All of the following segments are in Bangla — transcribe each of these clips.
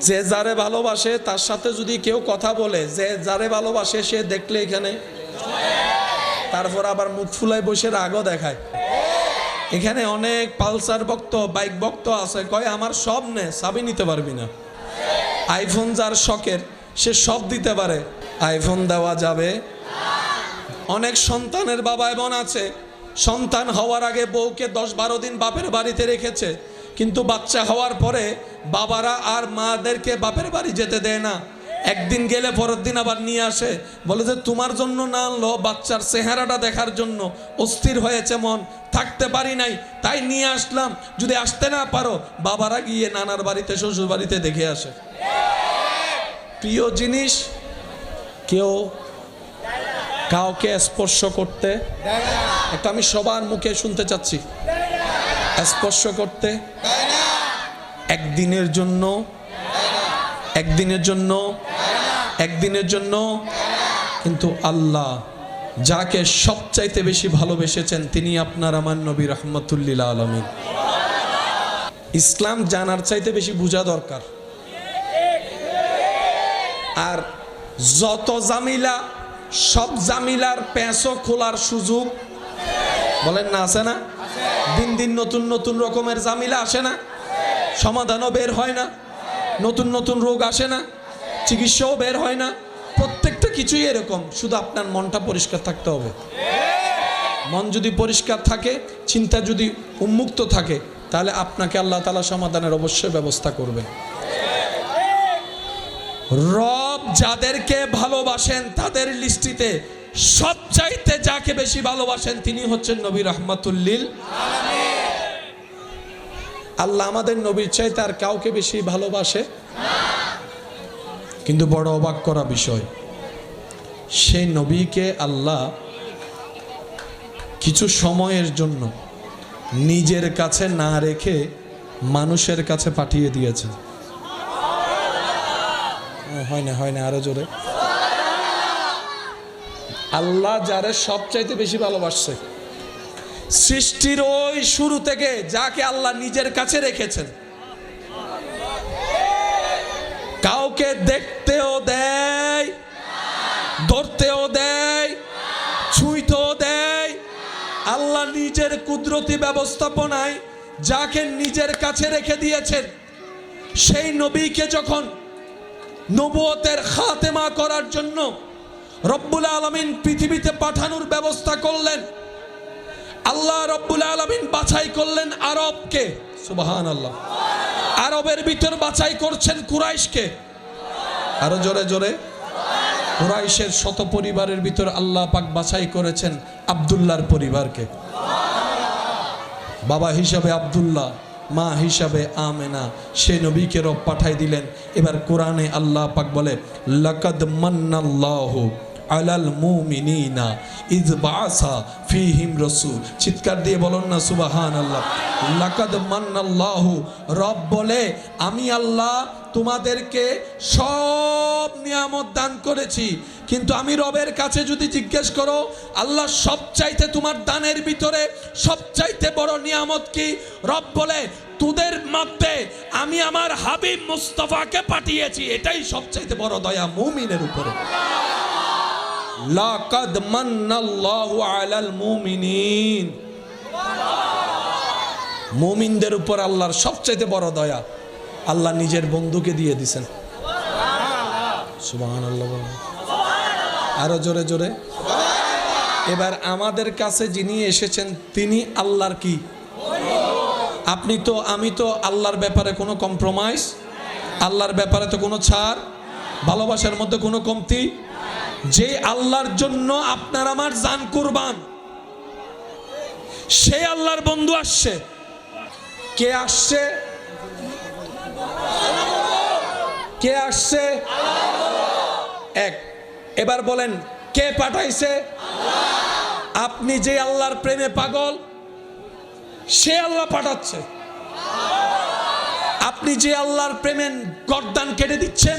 যে যারে ভালোবাসে তার সাথে যদি কেউ কথা বলে, যে যারে ভালোবাসে সে দেখলে এখানে, তারপর আবার মুখ ফুলাই বসে রাগও দেখায়। এখানে অনেক পালসার ভক্ত, বাইক ভক্ত আছে, কয় আমার সব নে, চাবি নিতে পারবি না। আইফোন যার শখের সে সব দিতে পারে, আইফোন দেওয়া যাবে। অনেক সন্তানের বাবা বোন আছে, সন্তান হওয়ার আগে বউকে 10-12 দিন বাপের বাড়িতে রেখেছে, কিন্তু বাচ্চা হওয়ার পরে বাবারা আর মাদেরকে বাপের বাড়ি যেতে দেয় না। একদিন গেলে পরের দিন আবার নিয়ে আসে, বলে যে তোমার জন্য না আনলো, বাচ্চার চেহারাটা দেখার জন্য অস্থির হয়েছে মন, থাকতে পারি নাই তাই নিয়ে আসলাম। যদি আসতে না পারো, বাবারা গিয়ে নানার বাড়িতে শ্বশুর বাড়িতে দেখে আসে। প্রিয় জিনিস কেউ কাউকে স্পর্শ করতে, একটা আমি সবার মুখে শুনতে চাচ্ছি, স্পর্শ করতে একদিনের জন্য, একদিনের জন্য, একদিনের জন্য। কিন্তু আল্লাহ যাকে সবচাইতে বেশি ভালোবেসেছেন তিনি আপনার আমার নবী রাহমাতুল্লিল আলামিন। ইসলাম জানার চাইতে বেশি বোঝা দরকার। আর যত জামিলা, সব জামিলার পেঁচো খোলার সুযোগ বলেন না, আছে না? দিন দিন নতুন নতুন রকমের জামিলা আসে না, সমাধানও বের হয় না, নতুন নতুন রোগ আসে না, চিকিৎসাও বের হয় না, প্রত্যেকটা কিছুই এরকম। শুধু আপনার মনটা পরিষ্কার থাকতে হবে। মন যদি পরিষ্কার থাকে, চিন্তা যদি উন্মুক্ত থাকে, তাহলে আপনাকে আল্লাহ তাআলা সমাধানের অবশ্যই ব্যবস্থা করবে। রব যাদেরকে ভালোবাসেন তাদের লিস্টিতে সবচাইতে যাকে বেশি ভালোবাসেন তিনি হচ্ছেন নবী রাহমাতুল্লিল আলামিন। আল্লাহ আমাদের নবীর চাইতে আর কাউকে বেশি ভালোবাসে না। কিন্তু বড় অবাক করা বিষয়, সেই নবীকে আল্লাহ কিছু সময়ের জন্য নিজের কাছে না রেখে মানুষের কাছে পাঠিয়ে দিয়েছেন। হয় না আরো জোরে। আল্লাহ যারে সবচাইতে বেশি ভালোবাসছে, সৃষ্টির ওই শুরু থেকে যাকে আল্লাহ নিজের কাছে রেখেছেন, কাউকে দেখতেও দেয়, ধরতেও দেয়, ছুঁইতেও দেয়। আল্লাহ নিজের কুদরতি ব্যবস্থাপনায় যাকে নিজের কাছে রেখে দিয়েছেন, সেই নবীকে যখন নবুয়তের খাতেমা করার জন্য রব্বুল আলামিন পৃথিবীতে পাঠানোর ব্যবস্থা করলেন, আল্লাহ রব্বুল আলামিন বাছাই করলেন আরবকে। সুবহানাল্লাহ। আরবের ভিতর বাছাই করছেন কুরাইশকে। আরো জোরে জোরে। কুরাইশের শত পরিবারের ভিতর আল্লাহ পাক বাছাই করেছেন আব্দুল্লাহর পরিবারকে। বাবা হিসাবে আব্দুল্লাহ, মা হিসাবে আমেনা, সে নবীকে রব পাঠাই দিলেন। এবার কোরআনে আল্লাহ পাক বলে, লাকাদ মান্নাল্লাহু আলাল মুমিনিনা ইয বাআসা ফীহিম রাসূল। চিৎকার দিয়ে বলুন না সুবহানাল্লাহ। লাকাদ মান্নাল্লাহু, রব বলে আমি আল্লাহ তোমাদেরকে সব নিয়ামত দান করেছি, কিন্তু আমি রবের কাছে যদি জিজ্ঞেস করো আল্লাহ সবচাইতে তোমার দানের ভিতরে সবচাইতে বড় নিয়ামত কি, রব বলে তোদের মধ্যে আমি আমার হাবিব মুস্তাফাকে পাঠিয়েছি, এটাই সবচাইতে বড় দয়া মুমিনের উপরে। লাকাদ মান্নাল্লাহু আলাল মুমিনিন, মুমিনদের উপর আল্লাহর সবচাইতে বড় দয়া, আল্লাহ নিজের বন্ধুকে দিয়ে দিয়েছেন। সুবহানাল্লাহ। আরো জোরে জোরে। এবার আমাদের কাছে যিনি এসেছেন তিনি আল্লাহর কি? আপনি তো আমি তো আল্লাহর ব্যাপারে কোনো কম্প্রোমাইজ, আল্লাহর ব্যাপারে তো কোনো ছাড়, ভালোবাসার মধ্যে কোনো কমতি। যে আল্লাহর জন্য আপনার আমার জান কুরবান, সে আল্লাহর বন্ধু আসছে। কে আসছে? কে আসছে? এক। এবার বলেন কে পাঠাইছে? আপনি যে আল্লাহর প্রেমে পাগল, সে আল্লাহ পাঠাচ্ছে। আপনি যে আল্লাহর প্রেমে গর্দান কেটে দিচ্ছেন,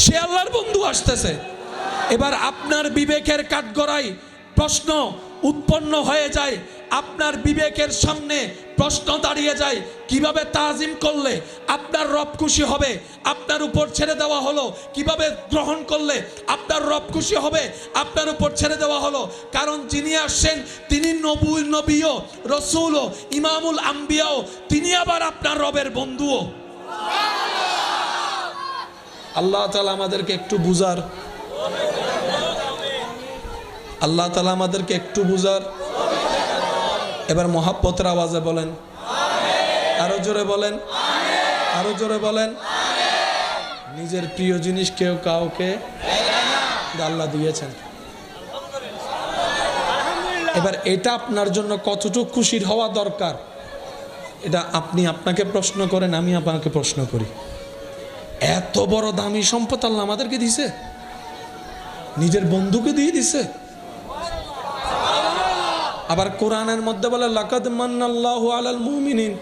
সে আল্লাহর বন্ধু আসতেছে। এবার আপনার বিবেকের কাঠগড়ায় প্রশ্ন উৎপন্ন হয়ে যায়, আপনার বিবেকের সামনে প্রশ্ন দাঁড়িয়ে যায়, কিভাবে তাজিম করলে আপনার রব খুশি হবে? আপনার উপর ছেড়ে দেওয়া হলো, কিভাবে গ্রহণ করলে আপনার রব খুশি হবে? আপনার উপর ছেড়ে দেওয়া হলো, কারণ যিনি আসছেন তিনি নবীও, রসুলও, ইমামুল আম্বিয়াও, তিনি আবার আপনার রবের বন্ধুও। আল্লাহ তাআলা আমাদেরকে একটু বুঝার, আল্লাহ তাআলা আমাদেরকে একটু বুঝার। এবার মহাব্বতের আওয়াজে বলেন আরো জোরে বলেন, আরো জোরে বলেন। নিজের প্রিয় জিনিস কেউ কাউকে আল্লাহ দিয়েছেন। এবার এটা আপনার জন্য কতটুকু খুশির হওয়া দরকার, এটা আপনি আপনাকে প্রশ্ন করেন, আমি আপনাকে প্রশ্ন করি। এত বড় দামি সম্পদ আল্লাহ আমাদেরকে দিছে, নিজের বন্ধুকে দিয়ে দিছে। আবার কোরআনের মধ্যে বলে লাকাদ মান্নাল্লাহু আলাল মুমিনিন,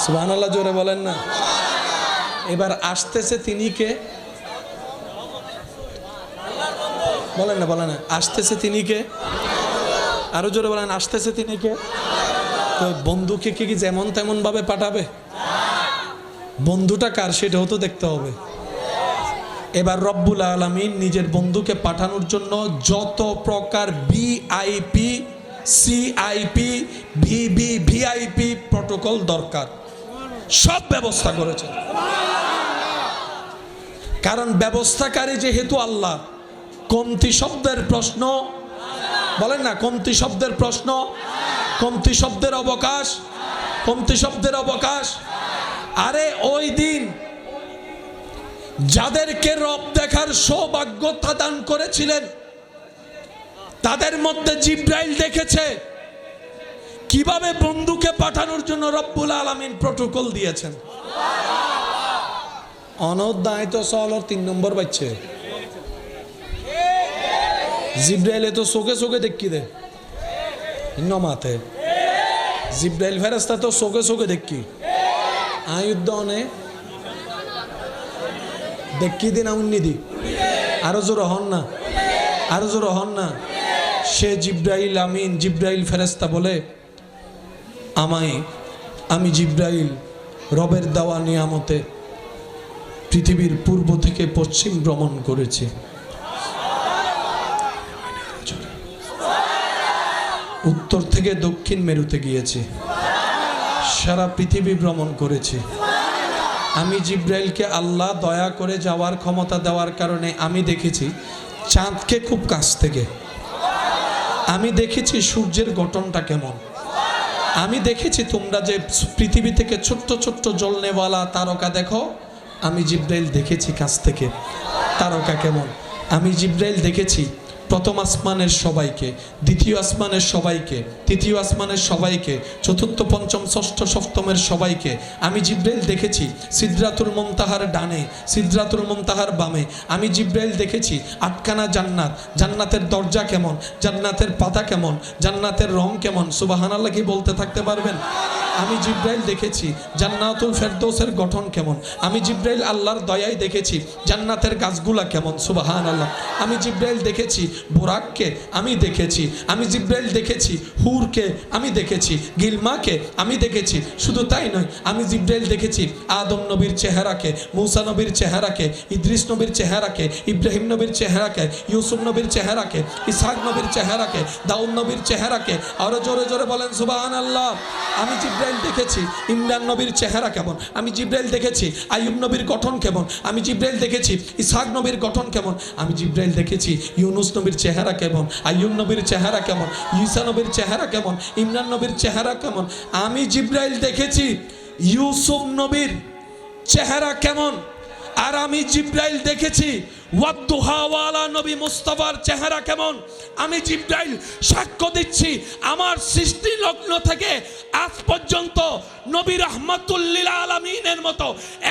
সুবহানাল্লাহ, জোরে বলেন না। এবার আসতেছে তিনি কে? বলেন না, বলেন না, আসতেছে তিনি কে? আরো জোরে বলেন, আসতেছে তিনি কে? তো বন্ধুকে কি যেমন তেমন ভাবে পাঠাবে? বন্ধুটা কার সেটাও তো দেখতে হবে। এবার রব্বুল আলামিন নিজের বন্ধুকে পাঠানোর জন্য যত প্রকার ভিআইপি, সিআইপি, ভিভিভিআইপি প্রটোকল দরকার সব ব্যবস্থা করেছেন। কারণ ব্যবস্থাকারী যেহেতু আল্লাহ, কমতি শব্দের প্রশ্ন, বলেন না, কমতি শব্দের প্রশ্ন, কমতি শব্দের অবকাশ, কমতি শব্দের অবকাশ। আরে ওই দিন যাদেরকে রব দেখার সৌভাগ্য দান করেছিলেন তাদের মধ্যে জিব্রাইল দেখেছে কিভাবে বন্ধুকে পাঠানোর জন্য রব্বুল আলামিন প্রটোকল দিয়েছেন। অনদায় তো চলর 3 নম্বর বাচ্চে জিব্রাইলে তো চোখে চোখে দেখি দে নমাতে, জিব্রাইল ফেরেশতা তো চোখে চোখে দেখি আয়ুদ্ধ অনে দেখি দিন উন্নিদি। আরো জোর হন না, আরো জোর হন না। সে জিব্রাইল আমিন, জিব্রাইল ফেরেশতা বলে আমি জিব্রাইল রবের দেওয়া নিয়ামতে পৃথিবীর পূর্ব থেকে পশ্চিম ভ্রমণ করেছি, উত্তর থেকে দক্ষিণ মেরুতে গিয়েছি, সারা পৃথিবী ভ্রমণ করেছি। আমি জিব্রাইলকে আল্লাহ দয়া করে যাওয়ার ক্ষমতা দেওয়ার কারণে আমি দেখেছি চাঁদকে খুব কাছ থেকে, আমি দেখেছি সূর্যের গঠনটা কেমন, আমি দেখেছি তোমরা যে পৃথিবী থেকে ছোট্ট ছোট্ট জ্বলনেওয়ালা তারকা দেখো, আমি জিব্রাইল দেখেছি কাছ থেকে তারকা কেমন। আমি জিব্রাইল দেখেছি প্রথম আসমানের সবাইকে, দ্বিতীয় আসমানের সবাইকে, তৃতীয় আসমানের সবাইকে, চতুর্থ পঞ্চম ষষ্ঠ সপ্তমের সবাইকে। আমি জিব্রাইল দেখেছি সিদরাতুল মুনতাহার ডানে, সিদরাতুল মুনতাহার বামে। আমি জিব্রাইল দেখেছি 8খানা জান্নাত, জান্নাতের দরজা কেমন, জান্নাতের পাতা কেমন, জান্নাতের রং কেমন। সুবহানাল্লাহ কি বলতে থাকতে পারবেন? আমি জিব্রাইল দেখেছি জান্নাতুল ফেরদৌসের গঠন কেমন। আমি জিব্রাইল আল্লাহর দয়ায় দেখেছি জান্নাতের গাছগুলা কেমন। সুবহানাল্লাহ। আমি জিব্রাইল দেখেছি বুরাককে, আমি দেখেছি। আমি জিব্রাইল দেখেছি হুরকে, আমি দেখেছি গিলমাকে, আমি দেখেছি। শুধু তাই নয়, আমি জিব্রাইল দেখেছি আদম নবীর চেহারাকে, মূসা নবীর চেহারাকে, ইদ্রিস নবীর চেহারাকে, ইব্রাহিম নবীর চেহারাকে, ইউসুফ নবীর চেহারাকে, ইসহাক নবীর চেহারাকে, দাউদ নবীর চেহারাকে। আরো জোরে জোরে বলেন সুবহানাল্লাহ। আমি জিব্রাইল দেখেছি ইমরান নবীর চেহারা কেমন, আমি জিব্রাইল দেখেছি আইয়ুব নবীর গঠন কেমন, আমি জিব্রাইল দেখেছি ইসহাক নবীর গঠন কেমন, আমি জিব্রাইল দেখেছি ইউনুস নবীর চেহারা কেমন, আইয়ুব নবীর চেহারা কেমন, ঈসা নবীর চেহারা কেমন, ইমরান নবীর চেহারা কেমন। আমি জিব্রাইল দেখেছি ইউসুফ নবীর চেহারা কেমন। আর আমি জিব্রাইল দেখেছি ওয়াদ্দুহাওয়ালা নবী মুস্তাফার চেহারা কেমন। আমি জিব্রাইল সাক্ষ্য দিচ্ছি আমার সৃষ্টি লগ্ন থেকে আজ পর্যন্ত নবী রাহমাতুল লিল আলামিনের মতো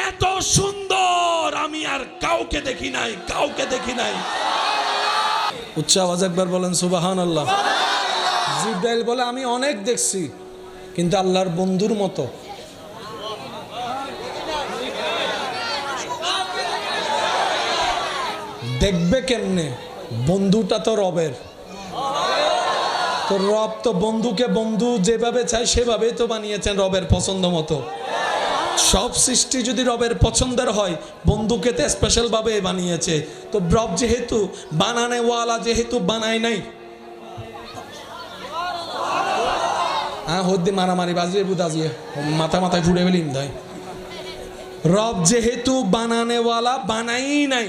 এত সুন্দর আমি আর কাউকে দেখি নাই, কাউকে দেখি নাই। উচ্চ আওয়াজ একবার বলেন সুবহানাল্লাহ। জিব্রাইল বলে আমি অনেক দেখছি কিন্তু আল্লাহর বন্ধুর মতো। দেখবে কেমনে? বন্ধুটা তো রবের। তো রব তো বন্ধুকে বন্ধু যেভাবে চায় সেভাবেই তো বানিয়েছেন রবের পছন্দ মতো। সব সৃষ্টি যদি রবের পছন্দের হয়, বন্ধুকে তো স্পেশাল ভাবে বানিয়েছে। তো রব যেহেতু বানানেওয়ালা, যেহেতু বানায় নাই, হ্যাঁ হদ্দি মারামারি বাজিয়ে বুদাজিয়ে মাথায় ফুড়ে ফেলিম দেয়। রব যেহেতু বানানেওয়ালা, বানাই নাই।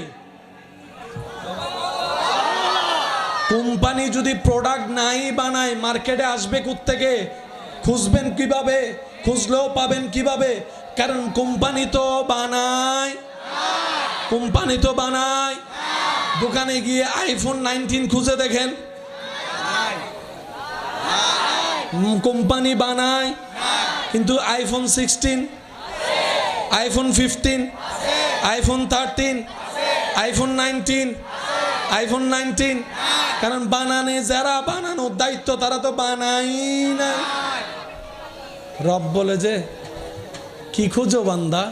কোম্পানি যদি প্রোডাক্ট নাই বানায়, মার্কেটে আসবে কোত্থেকে? খুঁজবেন কিভাবে? খুঁজলেও পাবেন কিভাবে? কারণ কোম্পানি তো বানায়, কোম্পানি তো বানায়। দোকানে গিয়ে আইফোন 19 খুঁজে দেখেন, কোম্পানি বানায়। কিন্তু iPhone 16, iPhone 15, iPhone 13, iPhone 19, iPhone 19, কারণ বানানে যারা বানানোর দায়িত্ব তারা তো বানাই না। রব বলে যে কি খুঁজো বান্দা?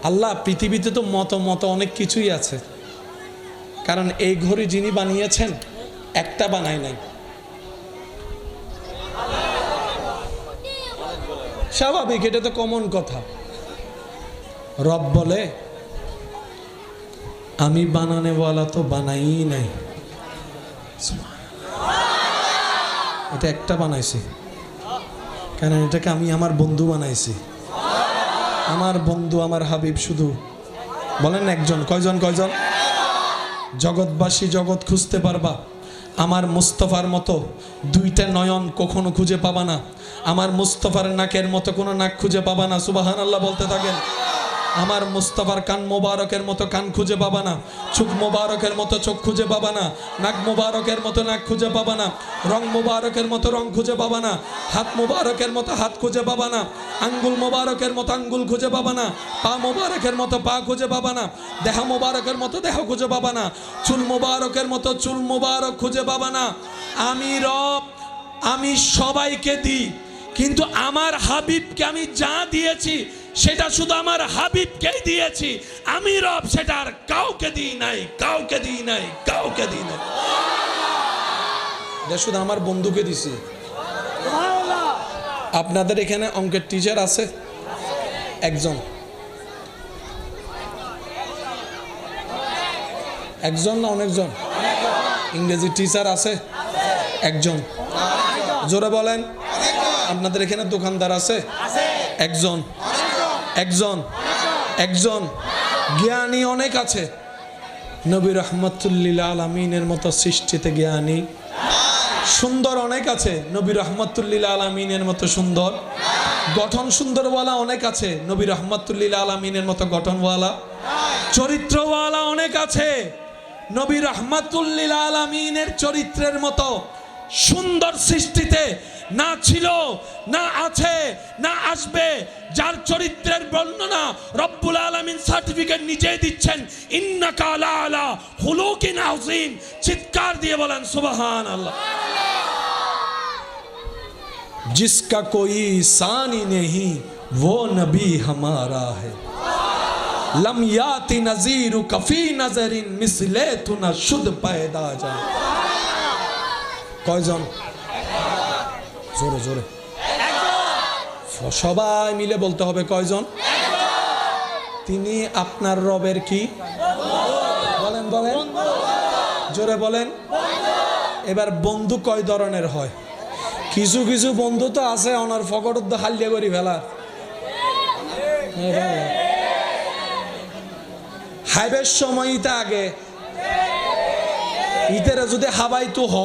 আল্লাহ পৃথিবীতে তো মত অনেক কিছুই আছে, কারণ এই ঘড়ি যিনি বানিয়েছেন একটা বানায় নাই। স্বাভাবিক, এটা তো কমন কথা। রব বলে আমি বানানেওয়ালা তো বানাই নাই, এটা একটা বানাইছি, কারণ এটাকে আমি আমার বন্ধু বানাইছি। আমার বন্ধু আমার হাবিব শুধু বলেন একজন, কয়জন? কয়জন? জগৎবাসী জগৎ খুঁজতে পারবা, আমার মুস্তফার মতো দুইটা নয়ন কখনো খুঁজে পাবা না। আমার মুস্তফার নাকের মতো কোনো নাক খুঁজে পাবা না। সুবহানাল্লাহ বলতে থাকেন। আমার মুস্তফার কান মোবারকের মতো কান খুঁজে পাবা না, চোখ মোবারকের মতো চোখ খুঁজে পাবা না, নাক মোবারকের মতো নাক খুঁজে পাবা না, রং মোবারকের মতো রং খুঁজে পাবা না, হাত মোবারকের মতো হাত খুঁজে পাবা না, আঙ্গুল মোবারকের মতো আঙ্গুল খুঁজে পাবা না, পা মোবারকের মতো পা খুঁজে পাবা না, দেহ মোবারকের মতো দেহ খুঁজে পাবা না, চুল মোবারকের মতো চুল মোবারক খুঁজে পাবা না। আমি রব, আমি সবাইকে দিই, কিন্তু আমার হাবিবকে আমি যা দিয়েছি সেটা শুধু আমার হাবিবকেই দিয়েছি। আমি রব সেটা আর কাউকে দিই নাই, কাউকে দিই নাই, কাউকে দিই নাই। এটা শুধু আমার বন্ধুকে দিছি। আপনাদের এখানে অঙ্কের টিচার আছে একজন? একজন না অনেকজন? ইংরেজি টিচার আছে একজন? জোরে বলেন। আপনাদের এখানে দোকানদার আছে একজন? একজন? একজন? জ্ঞানী অনেক আছে। নবী রহমতুল্লিল আলামিনের মতো সৃষ্টিতে জ্ঞানী। সুন্দর অনেক আছে, নবী রহমতুল্লিল আলামিনের মতো সুন্দর। গঠন সুন্দরওয়ালা অনেক আছে, নবী রহমতুল্লিল আলামিনের মতো গঠনওয়ালা। চরিত্রওয়ালা অনেক আছে, নবী রহমতুল্লিল আলামিনের চরিত্রের মতো সুন্দর সৃষ্টিতে না ছিল, না আছে, না আসবে। যার চরিত্রের বর্ণনা রব্বুল আলামিন সার্টিফিকেট নিজেই দিচ্ছেন, ইন্নাকা আলা খুলুকিন আযীম। চিৎকার দিয়ে বলেন সুবহানাল্লাহ। जिसका कोई सानी नहीं वो नबी हमारा है, लम याति नज़ीरु कफी नजरिन मिसले तु न शुद्ध पैदा जा। কয়জন? জোরে জোরে সবাই মিলে বলতে হবে কয়জন? তিনি আপনার রবের কি? বলেন বলেন, জোরে বলেন। এবার বন্ধু কয় ধরনের হয়? কিছু কিছু বন্ধু তো আছে অনার ফকট হাল্লিয়া করি ফেলার। হাইবের সময় ইতে আগে ইতেরা যদি হাবাই তো হ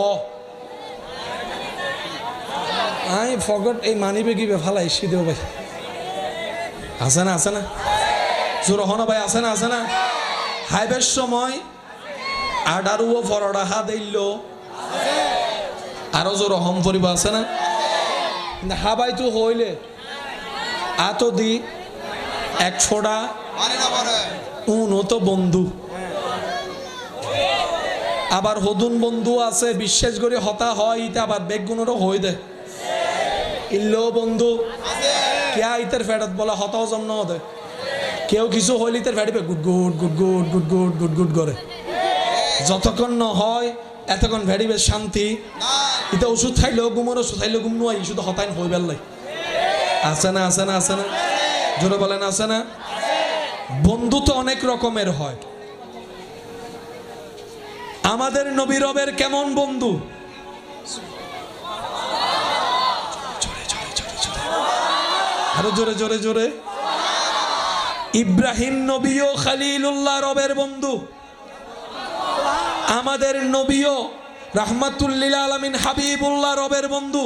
আই ফকট এই মানিবে কি ফালাই সিদেও ভাই আছে না? আছে না? জোর হন ভাই, আছে না? আছে না? হাইবের সময় আডারুও ফরডা হা দিল আরো জোর হম পরিব, আছে না? হাবাই তো হইলে আতো দি এক ফোড়া উনো তো বন্ধু। আবার হদুন বন্ধু আছে, বিশ্বাস করে হতা হয় ইতে আবার বেগুনেরও হই দে ইল্লো বন্ধু কেয়া ইতের ফেরত বলা হতাও জন্ম হতে। কেউ কিছু হইলে ইতের ফেটিবে গুড গুড গুড গুড গুড গুড গুড গুড করে। যতক্ষণ ন হয় এতক্ষণ ভেড়িবে শান্তি এটা ওষুধ খাইলেও ঘুমোর, ওষুধ খাইলেও ঘুম নয়, শুধু হতাইন হয়ে বেললাই। আছে না, আছে না, আছে না, জোরে বলেন আছে না? বন্ধু তো অনেক রকমের হয়। আমাদের নবী রবের কেমন বন্ধু? আরো জোরে জোরে জোরে। ইব্রাহিম নবীও খলিলুল্লাহ রবের বন্ধু। আমাদের নবীও রাহমাতুল লিল আলামিন হাবিবুল্লাহ রবের বন্ধু।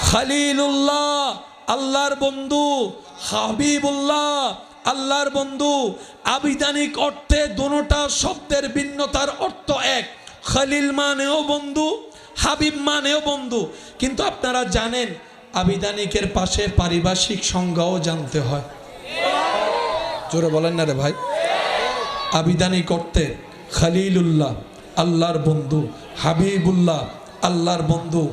খলিলুল্লাহ আল্লাহর বন্ধু, হাবিবুল্লাহ আল্লাহর বন্ধু। আবিধানিক অর্থে দুটোটা শব্দের ভিন্নতার অর্থ এক। খলিল মানেও বন্ধু, হাবিব মানেও বন্ধু। কিন্তু আপনারা জানেন আবিধানিকের পাশে পারিভাষিক সংজ্ঞাও জানতে হয়। জোরে বলেন না রে ভাই। আবিধানিক অর্থে খলিলুল্লাহ আল্লাহর বন্ধু, হাবিবুল্লাহ আল্লাহর বন্ধু।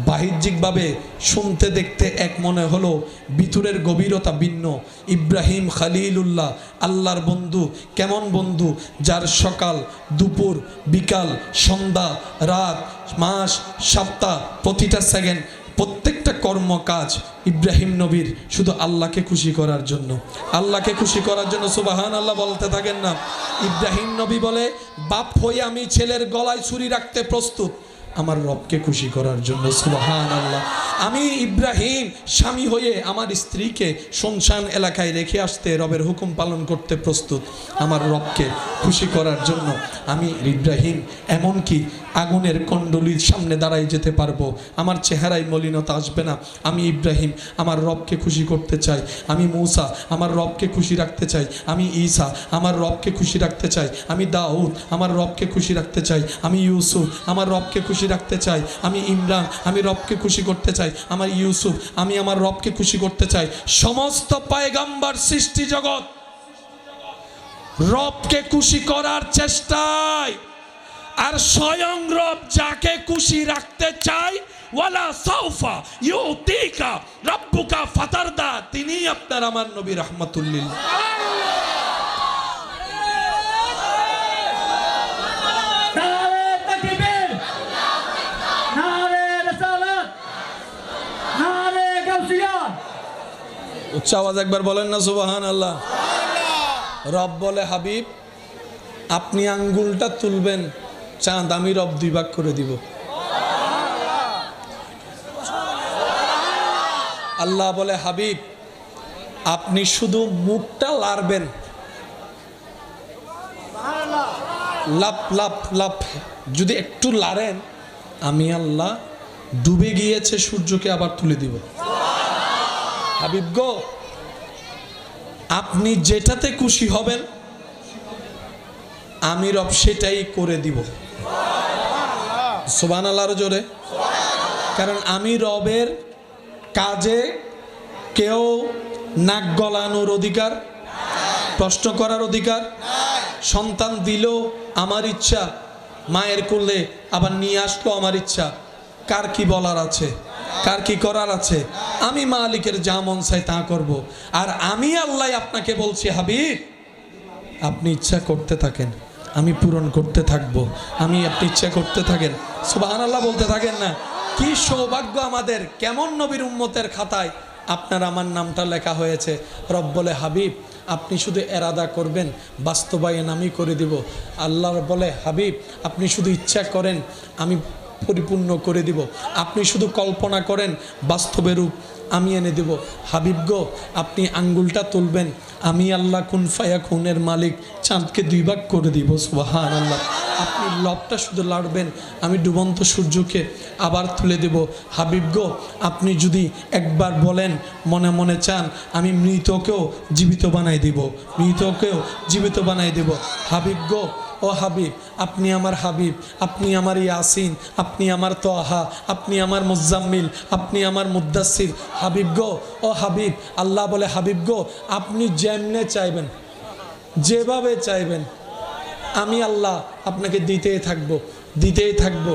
বাহ্যিকভাবে শুনতে দেখতে এক মনে হলো, ভিতরের গভীরতা ভিন্ন। ইব্রাহিম খলিলুল্লাহ আল্লাহর বন্ধু। কেমন বন্ধু? যার সকাল, দুপুর, বিকাল, সন্ধ্যা, রাত, মাস, সপ্তাহ, প্রতিটা সেকেন্ড, প্রত্যেকটা কর্মকাজ ইব্রাহিম নবীর শুধু আল্লাহকে খুশি করার জন্য, আল্লাহকে খুশি করার জন্য। সুবহানাল্লাহ বলতে থাকেন না। ইব্রাহিম নবী বলে, বাপ হয়ে আমি ছেলের গলায় ছুরি রাখতে প্রস্তুত আমার রবকে খুশি করার জন্য। সুবহানাল্লাহ। আমি ইব্রাহিম স্বামী হয়ে আমার স্ত্রীকে শুনশান এলাকায় রেখে আসতে রবের হুকুম পালন করতে প্রস্তুত আমার রবকে খুশি করার জন্য। আমি ইব্রাহিম এমনকি আগুনের কণ্ডলীর সামনে দাঁড়াই যেতে পারবো, আমার চেহারায় মলিনতা আসবে না। আমি ইব্রাহিম আমার রবকে খুশি করতে চাই। আমি মূসা আমার রবকে খুশি রাখতে চাই। আমি ঈসা আমার রবকে খুশি রাখতে চাই। আমি দাউদ আমার রবকে খুশি রাখতে চাই। আমি ইউসুফ আমার রবকে খুশি রাখতে চাই। আমি ইমরান আমি রবকে খুশি করতে চাই। আমার ইউসুফ আমি আমার রবকে খুশি করতে চাই। সমস্ত পয়গম্বর সৃষ্টি জগৎ রবকে খুশি করার চেষ্টায়। আর স্বয়ং রব যাকে খুশি রাখতে চাই, ওয়ালা সাউফা ইউতিকা রাব্বুকা ফাতারদা, তিনি আপনার আমার নবী রাহমাতুল লিল। উচ্চ আওয়াজ একবার বলেন না সুবহানাল্লাহ। রব বলে, হাবিব আপনি আঙ্গুলটা তুলবেন, চাঁদ আমি রব দুই ভাগ করে দিব। আল্লাহ বলে, হাবিব আপনি শুধু মুখটা লাড়বেন, লাপ লাপ লাপ যদি একটু লাড়েন, আমি আল্লাহ ডুবে গিয়েছে সূর্যকে আবার তুলে দিব। হাবিব গো, আপনি যেটাতে খুশি হবেন আমি রব সেটাই করে দিব। সুবহানাল্লাহর জোরে। কারণ আমি রবের কাজে কেউ নাক গলানোর অধিকার, প্রশ্ন করার অধিকার। সন্তান দিল আমার ইচ্ছা, মায়ের কোলে আবার নিয়ে আসলো আমার ইচ্ছা। কার কি বলার আছে, কার কি করার আছে? আমি মালিকের যা মন চাই তা করব। আর আমি আল্লাহ আপনাকে বলছি, হাবিব আপনি ইচ্ছা করতে থাকেন, আমি পূরণ করতে থাকবো। আমি আপনি ইচ্ছা করতে থাকেন, সুবহানাল্লাহ বলতে থাকেন না। কি সৌভাগ্য আমাদের, কেমন নবীর উম্মতের খাতায় আপনার আমার নামটা লেখা হয়েছে। রব বলে, হাবিব আপনি শুধু এরাদা করবেন, বাস্তবায়ন আমি করে দিব। আল্লাহ বলে, হাবিব আপনি শুধু ইচ্ছা করেন, আমি পরিপূর্ণ করে দিব। আপনি শুধু কল্পনা করেন, বাস্তবে রূপ আমি এনে দেব। হাবিব গো, আপনি আঙ্গুলটা তুলবেন, আমি আল্লাহ কুন ফায়াকুনের মালিক চাঁদকে দুই ভাগ করে দিব। সুবহানাল্লাহ। আপনি লবটা শুধু লাড়বেন, আমি ডুবন্ত সূর্যকে আবার তুলে দেব। হাবিব গো, আপনি যদি একবার বলেন, মনে মনে চান, আমি মৃতকেও জীবিত বানাই দিব, মৃতকেও জীবিত বানাই দেব। হাবিব গো, ও হাবিব আপনি আমার হাবিব, আপনি আমার ইয়াসিন, আপনি আমার তোহা, আপনি আমার মুজাম্মিল, আপনি আমার মুদ্দাসির। হাবিব গো, ও হাবিব, আল্লাহ বলে, হাবিব গো আপনি যেমনে চাইবেন, যেভাবে চাইবেন, আমি আল্লাহ আপনাকে দিতেই থাকবো, দিতেই থাকবো,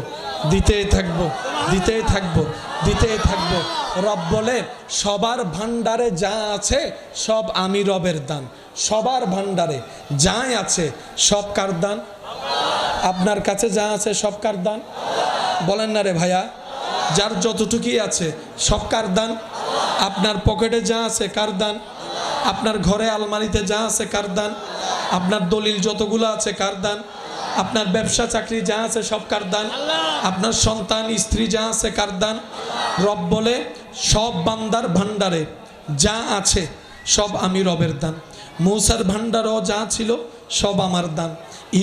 দিতেই থাকবো, দিতেই থাকবো, দিতেই থাকবো। রব বলে, সবার ভান্ডারে যা আছে সব আমি রবের দান। সবার ভান্ডারে যা আছে সব কার দান? আপনার কাছে যা আছে সব কার দান? বলেন না রে ভাইয়া। যার যতটুকুই আছে সব কার দান? আপনার পকেটে যা আছে কার দান? আপনার ঘরে আলমারিতে যা আছে কার দান? আপনার দলিল যতগুলো আছে কার দান? আপনার ব্যবসা চাকরি যা আছে সব কার দান? আপনার সন্তান স্ত্রী যা আছে কার দান? রব বলে সব বান্দার ভান্ডারে যা আছে সব আমি রবের দান। মূসার ভান্ডারও যা ছিল সব আমার দান।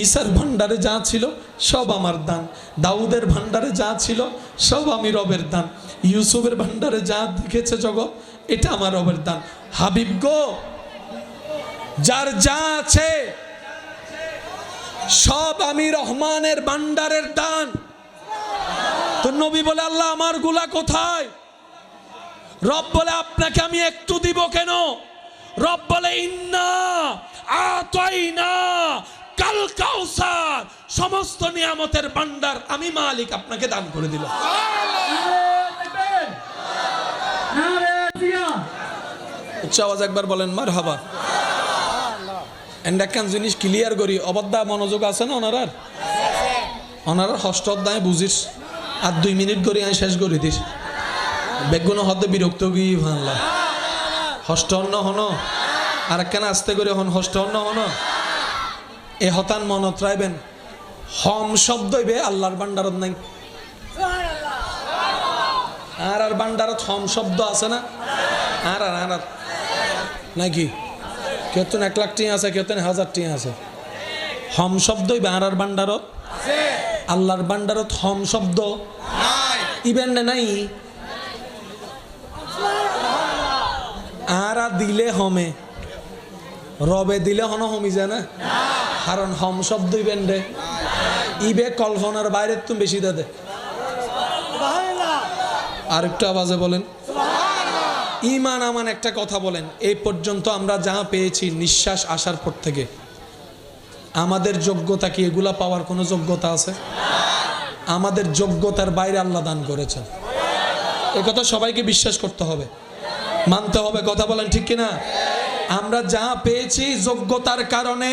ঈসার ভান্ডারে যা ছিল সব আমার দান। দাউদের ভান্ডারে যা ছিল সব আমি রবের দান। ইউসুফের ভান্ডারে যা দেখেছে জগৎ এটা আমার রবের দান। হাবিব গো, যার যা আছে সব আমি রহমানের ভান্ডারের দান। তো নবী বলে আল্লাহ আমার গুলা কোথায়? রব বলে আপনাকে আমি একটু দিব কেন? রব বলে ইন্না আতাইনা কাল কাউসার, সমস্ত নিয়ামতের ভান্ডার আমি মালিক আপনাকে দান করে দিলাম। উচ্চ আওয়াজ একবার বলেন মারহাবা। একখান জিনিস ক্লিয়ার করি, অবদ্ধা মনোযোগ আছে না ওনার ষষ্ঠ অধ্যায় বুঝিস আর 2 মিনিট করে আমি শেষ করে দিস। বেগুন হতে বিরক্ত গিয়ে ভাঙলা ষষ্ঠ অন্ন হন আর একখান আস্তে করে হন ষষ্ঠ অন্ন হন। এ হতান মনত রাখবেন, হম শব্দ হইবে আল্লাহর ভান্ডারত নাই। আর ভান্ডারত হম শব্দ আছে না? আর নাকি কেতন 1 লাখ টিয়া আছে, কেতন 1000 টিয়া আছে। হম শব্দ হইবে আর ভান্ডারত, আল্লাহর ভান্ডারত হম শব্দ ইবেন নাই। আর দিলে হমে, রবে দিলে হন হমি যায় না, কারণ হম শব্দ ইবেন রে ইবে কল্পনার বাইরে তুমি বেশি দে। আর একটু আওয়াজে বলেন ইমান আমান একটা কথা বলেন। এই পর্যন্ত আমরা যা পেয়েছি নিঃশ্বাস আসার পর থেকে, আমাদের যোগ্যতা কি এগুলা পাওয়ার কোনো যোগ্যতা আছে? আমাদের যোগ্যতার বাইরে আল্লাহ দান করেছেন। এ কথা সবাইকে বিশ্বাস করতে হবে, মানতে হবে। কথা বলেন ঠিক কিনা? আমরা যা পেয়েছি যোগ্যতার কারণে,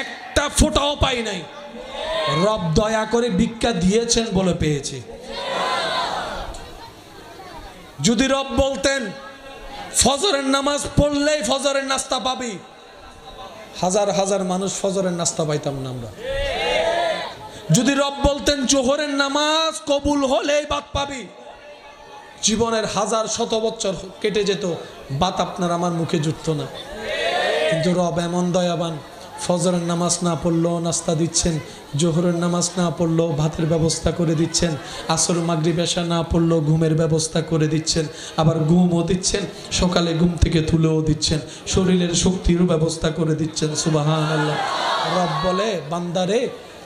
একটা ফোঁটাও পাই নাই। রব দয়া করে ভিক্ষা দিয়েছেন বলে পেয়েছি। যদি রব বলতেন ফজরের নামাজ পড়লেই ফজরের নাস্তা পাবি, হাজার হাজার মানুষ ফজরের নাস্তা পাইতাম না আমরা। যদি রব বলতেন জোহরের নামাজ কবুল হলেই ভাত পাবি, জীবনের 1000-শত বছর কেটে যেত, ভাত আপনার আমার মুখে জুটতো না। কিন্তু রব এমন দয়াবান, ফজরের নামাজ না পড়লেও নাস্তা দিচ্ছেন, জোহরের নামাজ না পড়লেও ভাতের ব্যবস্থা করে দিচ্ছেন, আসর মাগরিব এশা না পড়লেও ঘুমের ব্যবস্থা করে দিচ্ছেন, আবার ঘুমও দিচ্ছেন, সকালে ঘুম থেকে তুলেও দিচ্ছেন, শরীরের শক্তিরও ব্যবস্থা করে দিচ্ছেন। সুবহানাল্লাহ। রব বলে বান্দারে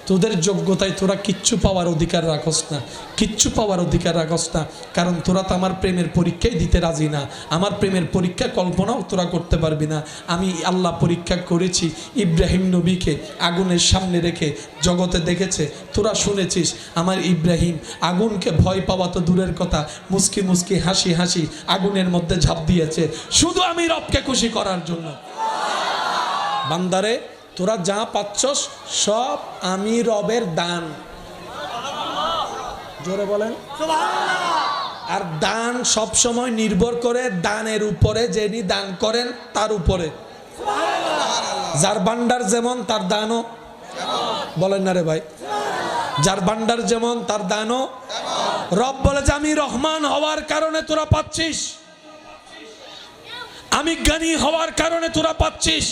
তোদের যোগ্যতায় তোরা কিচ্ছু পাওয়ার অধিকার রাখস না, কিচ্ছু পাওয়ার অধিকার রাখস না, কারণ তোরা তো আমার প্রেমের পরীক্ষাই দিতে রাজি না। আমার প্রেমের পরীক্ষা কল্পনাও তোরা করতে পারবি না। আমি আল্লাহ পরীক্ষা করেছি ইব্রাহিম নবীকে আগুনের সামনে রেখে, জগতে দেখেছে, তোরা শুনেছিস আমার ইব্রাহিম আগুনকে ভয় পাওয়া তো দূরের কথা, মুস্কি মুস্কি হাসি হাসি আগুনের মধ্যে ঝাঁপ দিয়েছে, শুধু আমি রবকে খুশি করার জন্য। বান্দারে তোরা যা পাচ্ছস সব আমি রবের দান। জোরে বলেন সুবহানাল্লাহ। আর দান সব সময় নির্ভর করে দানের উপরে, যিনি দান করেন তার উপরে। সুবহানাল্লাহ। যার ভান্ডার যেমন তার দানও বলেন না রে ভাই, যার ভান্ডার যেমন তার দানও। রব বলে যে আমি রহমান হওয়ার কারণে তোরা পাচ্ছিস, আমি জ্ঞানী হওয়ার কারণে তোরা পাচ্ছিস,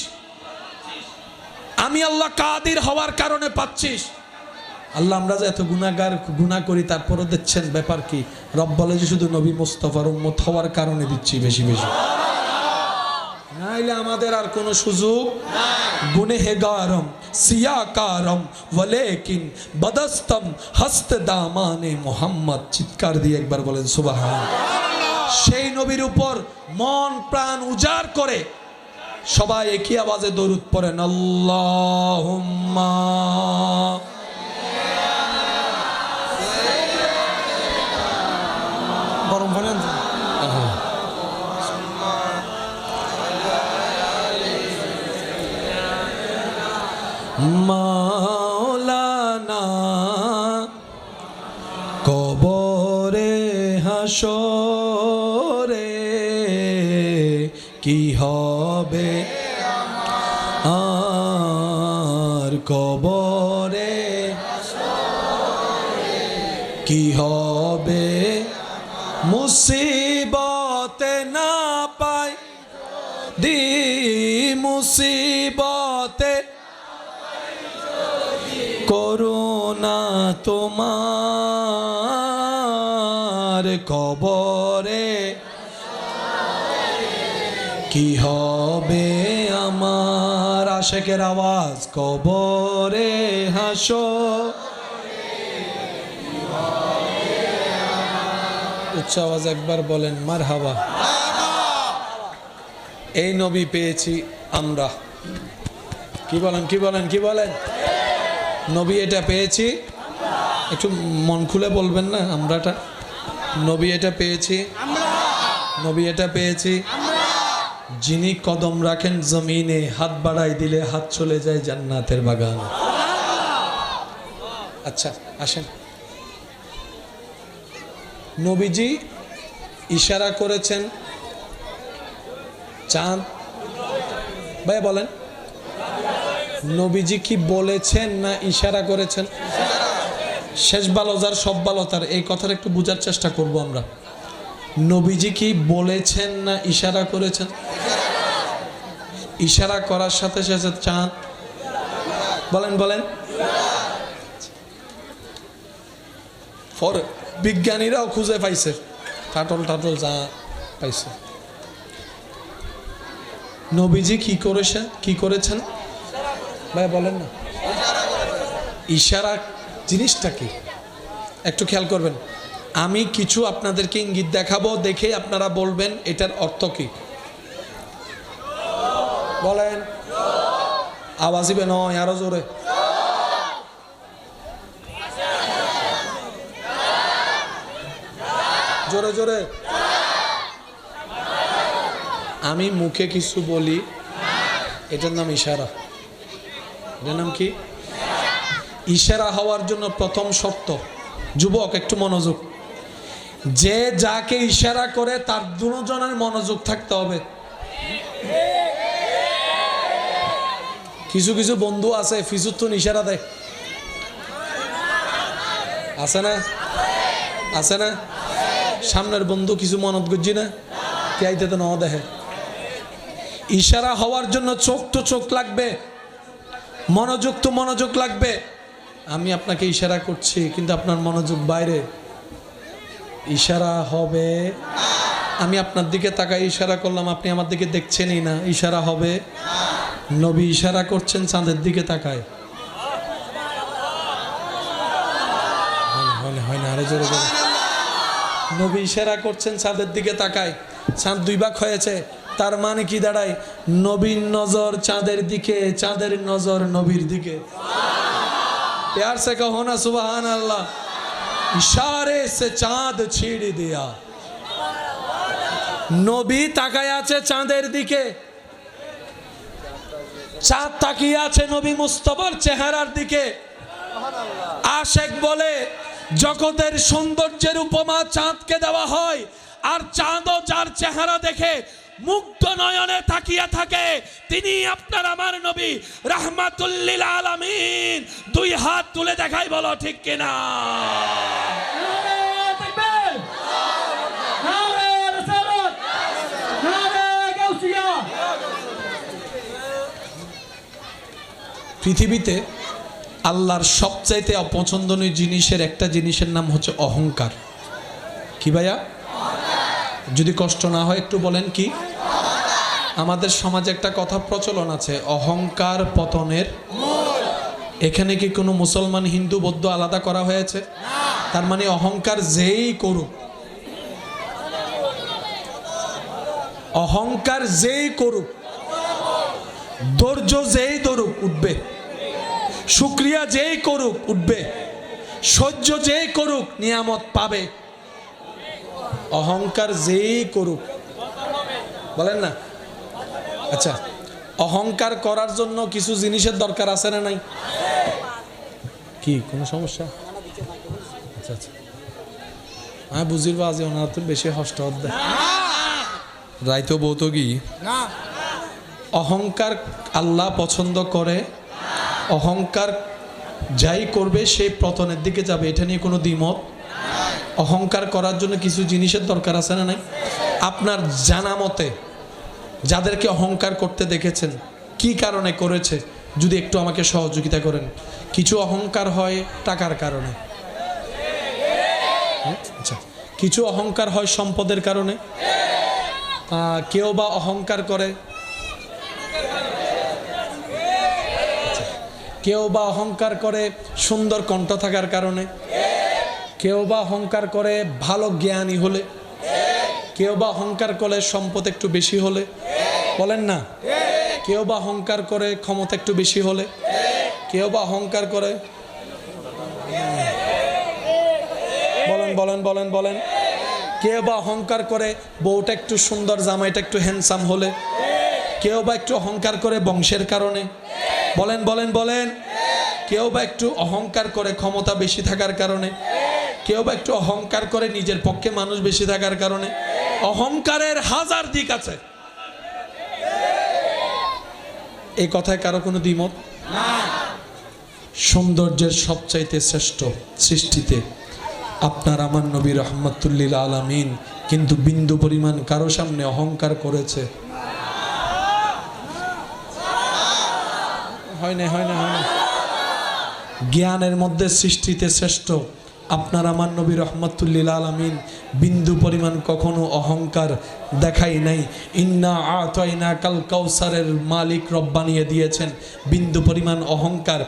আমি আল্লাহ কাদির হওয়ার কারণে পাচ্ছিস। আল্লাহ আমরা যে এত গুনাহগার, গুনাহ করি, তারপরও দিচ্ছেন, ব্যাপার কি? রব বলে যে শুধু নবী মুস্তাফার উম্মত হওয়ার কারণে দিচ্ছি বেশি বেশি, নাইলে আমাদের আর কোনো সুযোগ নাই। গুনেহগারম সিয়াকারম ওয়ালাকিন বদস্তম হস্ত দামানে মুহাম্মদ। চিৎকার দিয়ে একবার বলেন সুবহানাল্লাহ। সেই নবীর উপর মন প্রাণ উজাড় করে সবাই একই আওয়াজে দরুদ পড়েন, আল্লাহুম্মা গরম পানি আনতে মাওলানা কবর হাসরে কি হবে আর কবরে কি হবে মুসিবতে না পাই দি মুসিবতে করুণা তোমার কবরে কি হবে আমার আশেকের আওয়াজ কবরে হাসর উচ্চ আওয়াজ একবার বলেন মারহাবা। এই নবী পেয়েছি আমরা, কি বলেন কি বলেন কি বলেন? নবী এটা পেয়েছি, একটু মন খুলে বলবেন না আমরাটা। নবী এটা পেয়েছি, নবী এটা পেয়েছি। যিনি কদম রাখেন জমিনে, হাত বাড়াই দিলে হাত চলে যায় জান্নাতের বাগান। আচ্ছা আসেন, নবীজি ইশারা করেছেন চাঁদ, ভাই বলেন নবীজি কি বলেছেন না ইশারা করেছেন? শেষ ভালো যার সব ভালো তার, এই কথাটা একটু বোঝার চেষ্টা করব আমরা। নবীজি কি বলেছেন না ইশারা করেছেন? ইশারা করার সাথে সাথে চাঁদ, বলেন বলেন। বিজ্ঞানীরাও খুঁজে পাইছে, টাটল টাটল যা পাইছে। নবীজি কি করেছেন, কি করেছেন ভাই বলেন না? ইশারা জিনিসটা কি একটু খেয়াল করবেন। আমি কিছু আপনাদেরকে ইঙ্গিত দেখাবো, দেখে আপনারা বলবেন এটার অর্থ কি। বলেন, আওয়াজ দিবেন আরো জোরে। জোরে জোরে। আমি মুখে কিছু বলি, এটার নাম ইশারা। এটার নাম কি? ইশারা হওয়ার জন্য প্রথম শর্ত, যুবক একটু মনোযোগ, যে যাকে ইশারা করে তার দুজনের মনোযোগ থাকতে হবে। কিছু কিছু বন্ধু আছে ফিজুত্তুন ইশারা দেয়, আছে না? আছে না? সামনের বন্ধু কিছু মনত গজি না কে আইতে তো ন দেখে। ইশারা হওয়ার জন্য চোখ তো চোখ লাগবে, মনোযোগ তো মনোযোগ লাগবে। আমি আপনাকে ইশারা করছি কিন্তু আপনার মনোযোগ বাইরে, ইশারা হবে। আমি আপনার দিকে তাকাই ইশারা করলাম, আপনি আমার দিকে দেখছেনই না, ইশারা হবে। নবী ইশারা করছেন চাঁদের দিকে তাকায়, হয় না? আরে জোরে জোরে। নবী ইশারা করছেন চাঁদের দিকে তাকায়, চাঁদ দুই ভাগ হয়েছে। তার মানে কি দাঁড়ায়? নবীর নজর চাঁদের দিকে, চাঁদের নজর নবীর দিকে। प्यार से कहो ना सुभान अल्लाह। इशारे से चांद छीड़ दिया। নবী তাকায় আছে চাঁদের দিকে, চাঁদ তাকিয়ে আছে নবী মুস্তাফার চেহারার দিকে। আশেক বলে জগতের সৌন্দর্যের উপমা চাঁদকে দেওয়া হয়, আর চাঁদও যার চেহারা দেখে মুগ্ধ নয়নে তাকিয়ে থাকে তিনি আপনার আমার নবী রাহমাতুল লিল আলামিন। দুই হাত তুলে দেখাই, বলো ঠিক কিনা? পৃথিবীতে আল্লাহর সবচাইতে অপছন্দনীয় জিনিসের একটা জিনিসের নাম হচ্ছে অহংকার। কি ভাইয়া? যদি কষ্ট না হয় একটু বলেন কি? আমাদের সমাজে একটা কথা প্রচলন আছে, অহংকার পতনের মূল। এখানে কি কোনো মুসলমান হিন্দু বৌদ্ধ আলাদা করা হয়েছে? তার মানে অহংকার যেই করুক, অহংকার যেই করুক, ধৈর্য যেই ধরুক উঠবে, শুকরিয়া যেই করুক উঠবে, সহ্য যেই করুক নিয়ামত পাবে। অহংকার যেই করুক, বলেন না? আচ্ছা, অহংকার করার জন্য কিছু জিনিসের দরকার আছে না নাই? কি কোনো সমস্যা? আচ্ছা আচ্ছা, হ্যাঁ বুঝির বাজি ওনার তো বেশি হষ্ট দেয় রাইতো বৌত কি অহংকার আল্লাহ পছন্দ করে অহংকার যাই করবে সে পতনের দিকে যাবে এটা নিয়ে কোনো দ্বিমত অহংকার করার জন্য কিছু জিনিসের দরকার আছে না নাই আপনার জানা মতে যাদেরকে অহংকার করতে দেখেছেন কি কারণে করেছে যদি একটু আমাকে সহযোগিতা করেন কিছু অহংকার হয় টাকার কারণে আচ্ছা কিছু অহংকার হয় সম্পদের কারণে কেউ বা অহংকার করে কেউ বা অহংকার করে সুন্দর কণ্ঠ থাকার কারণে কেউ বা অহংকার করে ভালো জ্ঞানী হলে কেউ বা অহংকার করে সম্পদ একটু বেশি হলে বলেন না কেউ বা অহংকার করে ক্ষমতা একটু বেশি হলে কেউ বা অহংকার করে বলেন বলেন বলেন বলেন কেউ বা অহংকার করে বউটা একটু সুন্দর জামাইটা একটু হ্যান্ডসাম হলে কেউ বা একটু অহংকার করে বংশের কারণে বলেন বলেন বলেন কেউ বা একটু অহংকার করে ক্ষমতা বেশি থাকার কারণে কেউ বা একটু অহংকার করে নিজের পক্ষে মানুষ বেশি থাকার কারণে অহংকারের হাজার দিক আছে এই কথায় কারো কোনো দ্বিমত না সৌন্দর্যের সবচাইতে শ্রেষ্ঠ সৃষ্টিতে আপনার আমার নবী রহমতুল্লিল আলামিন কিন্তু বিন্দু পরিমাণ কারো সামনে অহংকার করেছে হয় না হয় না হয় না জ্ঞানের মধ্যে সৃষ্টিতে শ্রেষ্ঠ আপনার আমার নবী রহমতুল্লিল আলামিন বিন্দু পরিমাণ কখনো অহংকার দেখাই নাই ইন্না আতাইনা কাল কাউসারের মালিক রব বানিয়ে দিয়েছেন বিন্দু পরিমাণ অহংকার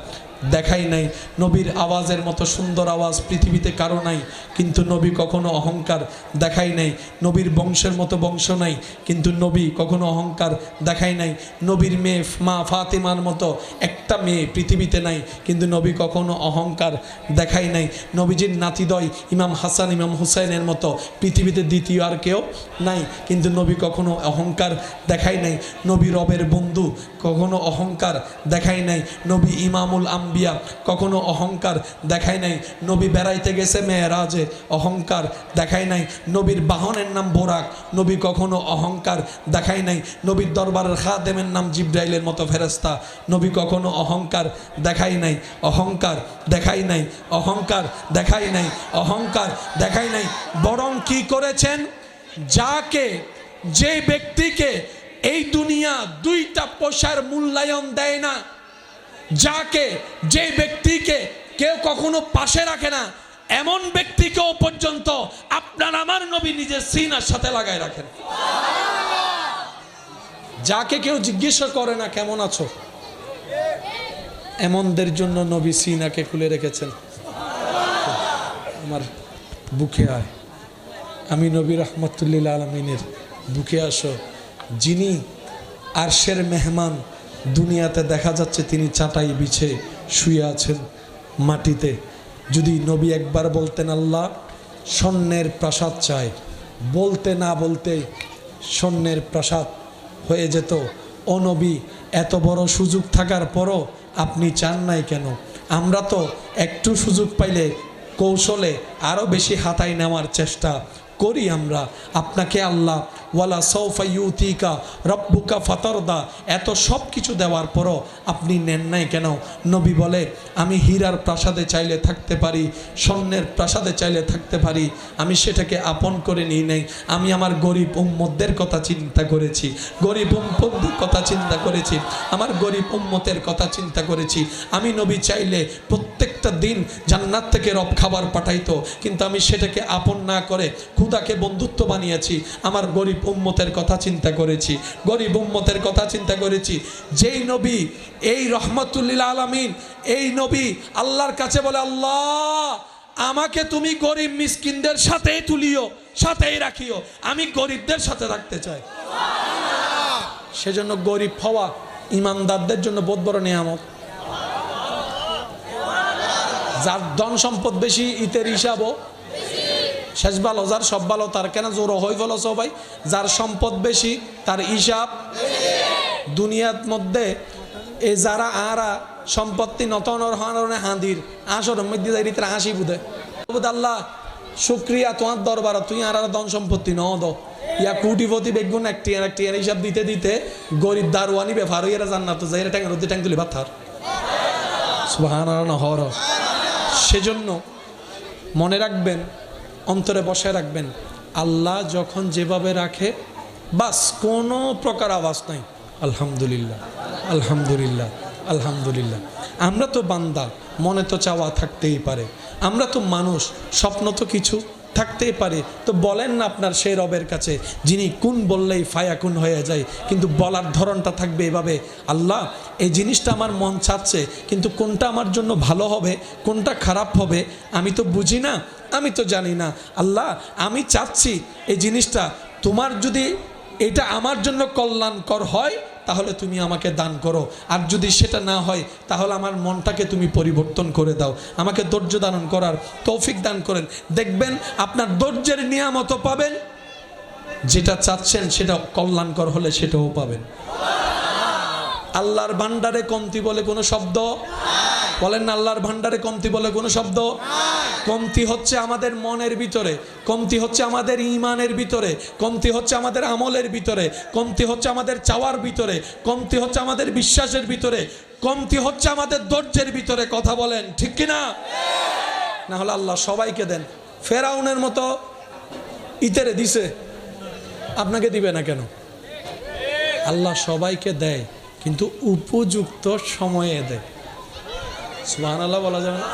দেখাই নাই নবীর আওয়াজের মতো সুন্দর আওয়াজ পৃথিবীতে কারো নাই কিন্তু নবী কখনো অহংকার দেখাই নাই নবীর বংশের মতো বংশ নাই কিন্তু নবী কখনো অহংকার দেখাই নাই নবীর মেয়ে মা ফাতেমার মতো একটা মেয়ে পৃথিবীতে নাই কিন্তু নবী কখনো অহংকার দেখাই নাই নবীজির নাতিদ্বয় ইমাম হাসান ইমাম হুসাইনের মতো পৃথিবীতে দ্বিতীয় আর কেউ নাই কিন্তু নবী কখনো অহংকার দেখাই নাই নবী রবের বন্ধু কখনো অহংকার দেখাই নাই নবী ইমামুল আম্বিয়া কখনো অহংকার দেখায় নাই নবী বেড়াইতে গেছে মেয়েরাজে অহংকার দেখায় নাই নবীর বাহনের নাম বোরাক নবী কখনো অহংকার দেখায় নাই নবীর দরবারের খাদেমের নাম জিব্রাইলের মতো ফেরেশতা নবী কখনো অহংকার দেখায় নাই অহংকার দেখায় নাই অহংকার দেখায় নাই অহংকার দেখায় নাই বরং কি করেছেন যাকে যে ব্যক্তিকে এই দুনিয়া দুইটা পয়সার মূল্যায়ন দেয় না যাকে যে ব্যক্তিকে কেউ কখনো পাশে রাখে না এমন ব্যক্তিকেও পর্যন্ত আপনার আমার নবী নিজের সিনার সাথে লাগায় রাখেন যাকে কেউ জিজ্ঞাসা করে না কেমন আছো এমনদের জন্য নবী সিনাকে খুলে রেখেছেন আমার বুকে আয় আমি নবী রহমতুল্লিল আলমিনের বুকে আসো যিনি আরশের মেহমান দুনিয়াতে দেখা যাচ্ছে তিনি চাটাই বিছে শুয়ে আছেন মাটিতে যদি নবী একবার বলতেন আল্লাহ স্বর্ণের প্রাসাদ চাই বলতে না বলতে স্বর্ণের প্রাসাদ হয়ে যেত ও নবী এত বড় সুযোগ থাকার পরও আপনি চান নাই কেন আমরা তো একটু সুযোগ পাইলে কৌশলে আরও বেশি হাতায় নেওয়ার চেষ্টা করি আমরা আপনাকে আল্লাহ ওয়ালা সৌফা ইউতিকা রব্বুকা ফাতারদা এত সব কিছু দেওয়ার পরও আপনি নেন নাই কেন নবী বলে আমি হীরার প্রাসাদে চাইলে থাকতে পারি স্বর্ণের প্রাসাদে চাইলে থাকতে পারি আমি সেটাকে আপন করে নিই নাই আমি আমার গরিব উম্মতদের কথা চিন্তা করেছি গরিব উম্মতদের কথা চিন্তা করেছি আমার গরিব উম্মতের কথা চিন্তা করেছি আমি নবী চাইলে প্রত্যেকটা দিন জান্নাত থেকে রব খাবার পাঠাইতো কিন্তু আমি সেটাকে আপন না করে খুদাকে বন্ধুত্ব বানিয়েছি আমার গরিব উম্মতের কথা চিন্তা করেছি গরিব উম্মতের কথা চিন্তা করেছি যেই নবী এই রহমতুল্লিল আলামিন এই নবী আল্লাহর কাছে বলে আল্লাহ আমাকে তুমি গরিব মিসকিনদের সাথেই তুলিও সাথেই রাখিও আমি গরিবদের সাথে থাকতে চাই সেজন্য গরিব হওয়া ইমানদারদের জন্য বহুত বড় নিয়ামত যার ধন সম্পদ বেশি ইতের হিসাবও শেষ ভালো যার সব ভালো তার কেন জোর হই বলো সবাই যার সম্পদ বেশি তার হিসাব দুনিয়ার মধ্যে এ যারা আরা সম্পত্তি নতনর হাঁদির আসর মধ্যে যাই হাসি বুধে আল্লাহ শুক্রিয়া তোমার দরবার তুই আর ধন সম্পত্তি ন দ ইয়া কোটিপতি বেগুন একটি হিসাব দিতে দিতে গরিব দারোয়ানি ব্যাপার এরা জান্নাত যাই এরা ট্যাঙ্গের ট্যাঙ্ক তুলি ভাত সুবহানাল্লাহ হর। সেজন্য মনে রাখবেন, অন্তরে বসায় রাখবেন, আল্লাহ যখন যেভাবে রাখে বাস কোনো প্রকার আওয়াজ নাই, আলহামদুলিল্লাহ আলহামদুলিল্লাহ আলহামদুলিল্লাহ। আমরা তো বান্দা, মনে তো চাওয়া থাকতেই পারে, আমরা তো মানুষ, স্বপ্ন তো কিছু থাকতেই পারে। তো বলেন না আপনার সেই রবের কাছে যিনি কোন বললেই ফায়াকুন হয়ে যায়, কিন্তু বলার ধরনটা থাকবে এভাবে, আল্লাহ এই জিনিসটা আমার মন চাচ্ছে, কিন্তু কোনটা আমার জন্য ভালো হবে কোনটা খারাপ হবে আমি তো বুঝি না, আমি তো জানি না। আল্লাহ আমি চাচ্ছি এই জিনিসটা তোমার যদি এটা আমার জন্য কল্যাণকর হয় তাহলে তুমি আমাকে দান করো, আর যদি সেটা না হয় তাহলে আমার মনটাকে তুমি পরিবর্তন করে দাও, আমাকে ধৈর্য ধারণ করার তৌফিক দান করেন। দেখবেন আপনার ধৈর্যের নিয়ামত পাবেন, যেটা চাচ্ছেন সেটা কল্যাণকর হলে সেটাও পাবেন। আল্লাহর ভান্ডারে কমতি বলে কোনো শব্দ বলেন না, আল্লাহর ভান্ডারে কমতি বলে কোনো শব্দ। কমতি হচ্ছে আমাদের মনের ভিতরে, কমতি হচ্ছে আমাদের ঈমানের ভিতরে, কমতি হচ্ছে আমাদের আমলের ভিতরে, কমতি হচ্ছে আমাদের চাওয়ার ভিতরে, কমতি হচ্ছে আমাদের বিশ্বাসের ভিতরে, কমতি হচ্ছে আমাদের ধৈর্যের ভিতরে। কথা বলেন ঠিক কিনা? না হলে আল্লাহ সবাইকে দেন। ফেরাউনের মতো ইতেরে দিছে, আপনাকে দিবে না কেন? আল্লাহ সবাইকে দেয় কিন্তু উপযুক্ত সময়ে দেয়। সুবহানাল্লাহ বলা যাবে না?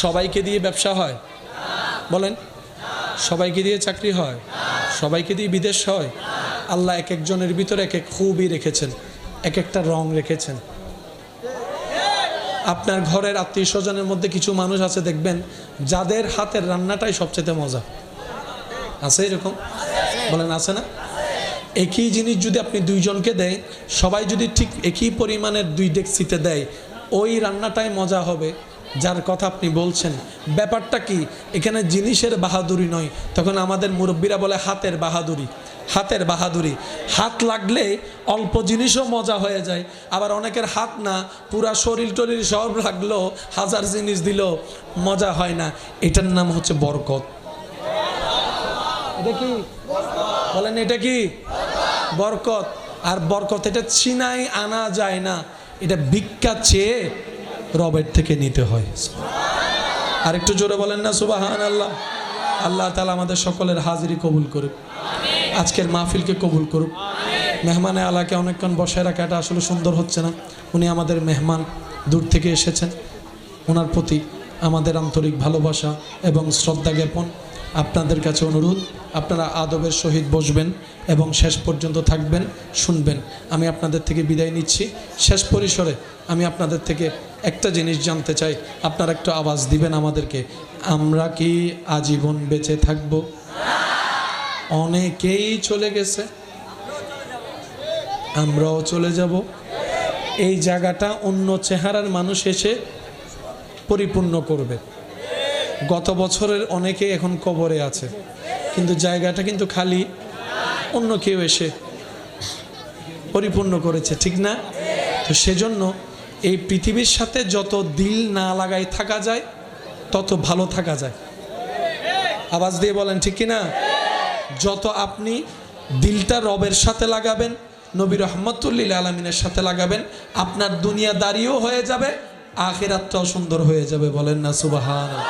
সবাইকে দিয়ে ব্যবসা হয় বলেন? সবাইকে দিয়ে চাকরি হয়? সবাইকে দিয়ে বিদেশ হয়? আল্লাহ এক একজনের ভিতরে এক এক খুবই রেখেছেন, এক একটা রং রেখেছেন। আপনার ঘরের আত্মীয় স্বজনের মধ্যে কিছু মানুষ আছে দেখবেন যাদের হাতের রান্নাটাই সবচেয়ে মজা আছে, এরকম বলেন আছে না? একই জিনিস যদি আপনি দুইজনকে দেয়, সবাই যদি ঠিক একই পরিমাণের 2 ডেকচিতে দেয়, ওই রান্নাটাই মজা হবে যার কথা আপনি বলছেন। ব্যাপারটা কি? এখানে জিনিসের বাহাদুরি নয়, তখন আমাদের মুরব্বীরা বলে হাতের বাহাদুরি। হাতের বাহাদুরি, হাত লাগলে অল্প জিনিসও মজা হয়ে যায়, আবার অনেকের হাত না, পুরা শরীর টরীর সব লাগলো, 1000 জিনিস দিল, মজা হয় না। এটার নাম হচ্ছে বরকত। এটা কি বলেন? এটা কি বরকত? আর বরকত এটা ছিনাই আনা যায় না, এটা ভিক্ষা চেয়ে রবের থেকে নিতে হয়। আর একটু জোরে বলেন না সুবহানাল্লাহ। আল্লাহ তাআলা আমাদের সকলের হাজিরি কবুল করুক, আজকের মাহফিলকে কবুল করুক। মেহমানে আলাকে অনেকক্ষণ বসায় রাখা এটা আসলে সুন্দর হচ্ছে না। উনি আমাদের মেহমান, দূর থেকে এসেছেন, ওনার প্রতি আমাদের আন্তরিক ভালোবাসা এবং শ্রদ্ধা জ্ঞাপন। আপনাদের কাছে অনুরোধ, আপনারা আদবের সহিত বসবেন এবং শেষ পর্যন্ত থাকবেন, শুনবেন। আমি আপনাদের থেকে বিদায় নিচ্ছি। শেষ পরিসরে আমি আপনাদের থেকে একটা জিনিস জানতে চাই, আপনারা একটু আওয়াজ দিবেন আমাদেরকে। আমরা কি আজীবন বেঁচে থাকব? অনেকেই চলে গেছে, আমরাও চলে যাব। এই জায়গাটা অন্য চেহারার মানুষ এসে পরিপূর্ণ করবে। গত বছরের অনেকে এখন কবরে আছে, কিন্তু জায়গাটা কিন্তু খালি, অন্য কেউ এসে পরিপূর্ণ করেছে, ঠিক না? তো সেজন্য এই পৃথিবীর সাথে যত দিল না লাগাই থাকা যায় তত ভালো থাকা যায়। আওয়াজ দিয়ে বলেন ঠিক কিনা? যত আপনি দিলটা রবের সাথে লাগাবেন, নবী রহমতুল্লিল আলমিনের সাথে লাগাবেন, আপনার দুনিয়াদারিও হয়ে যাবে, আখিরাতটাও সুন্দর হয়ে যাবে। বলেন না সুবহানাল্লাহ।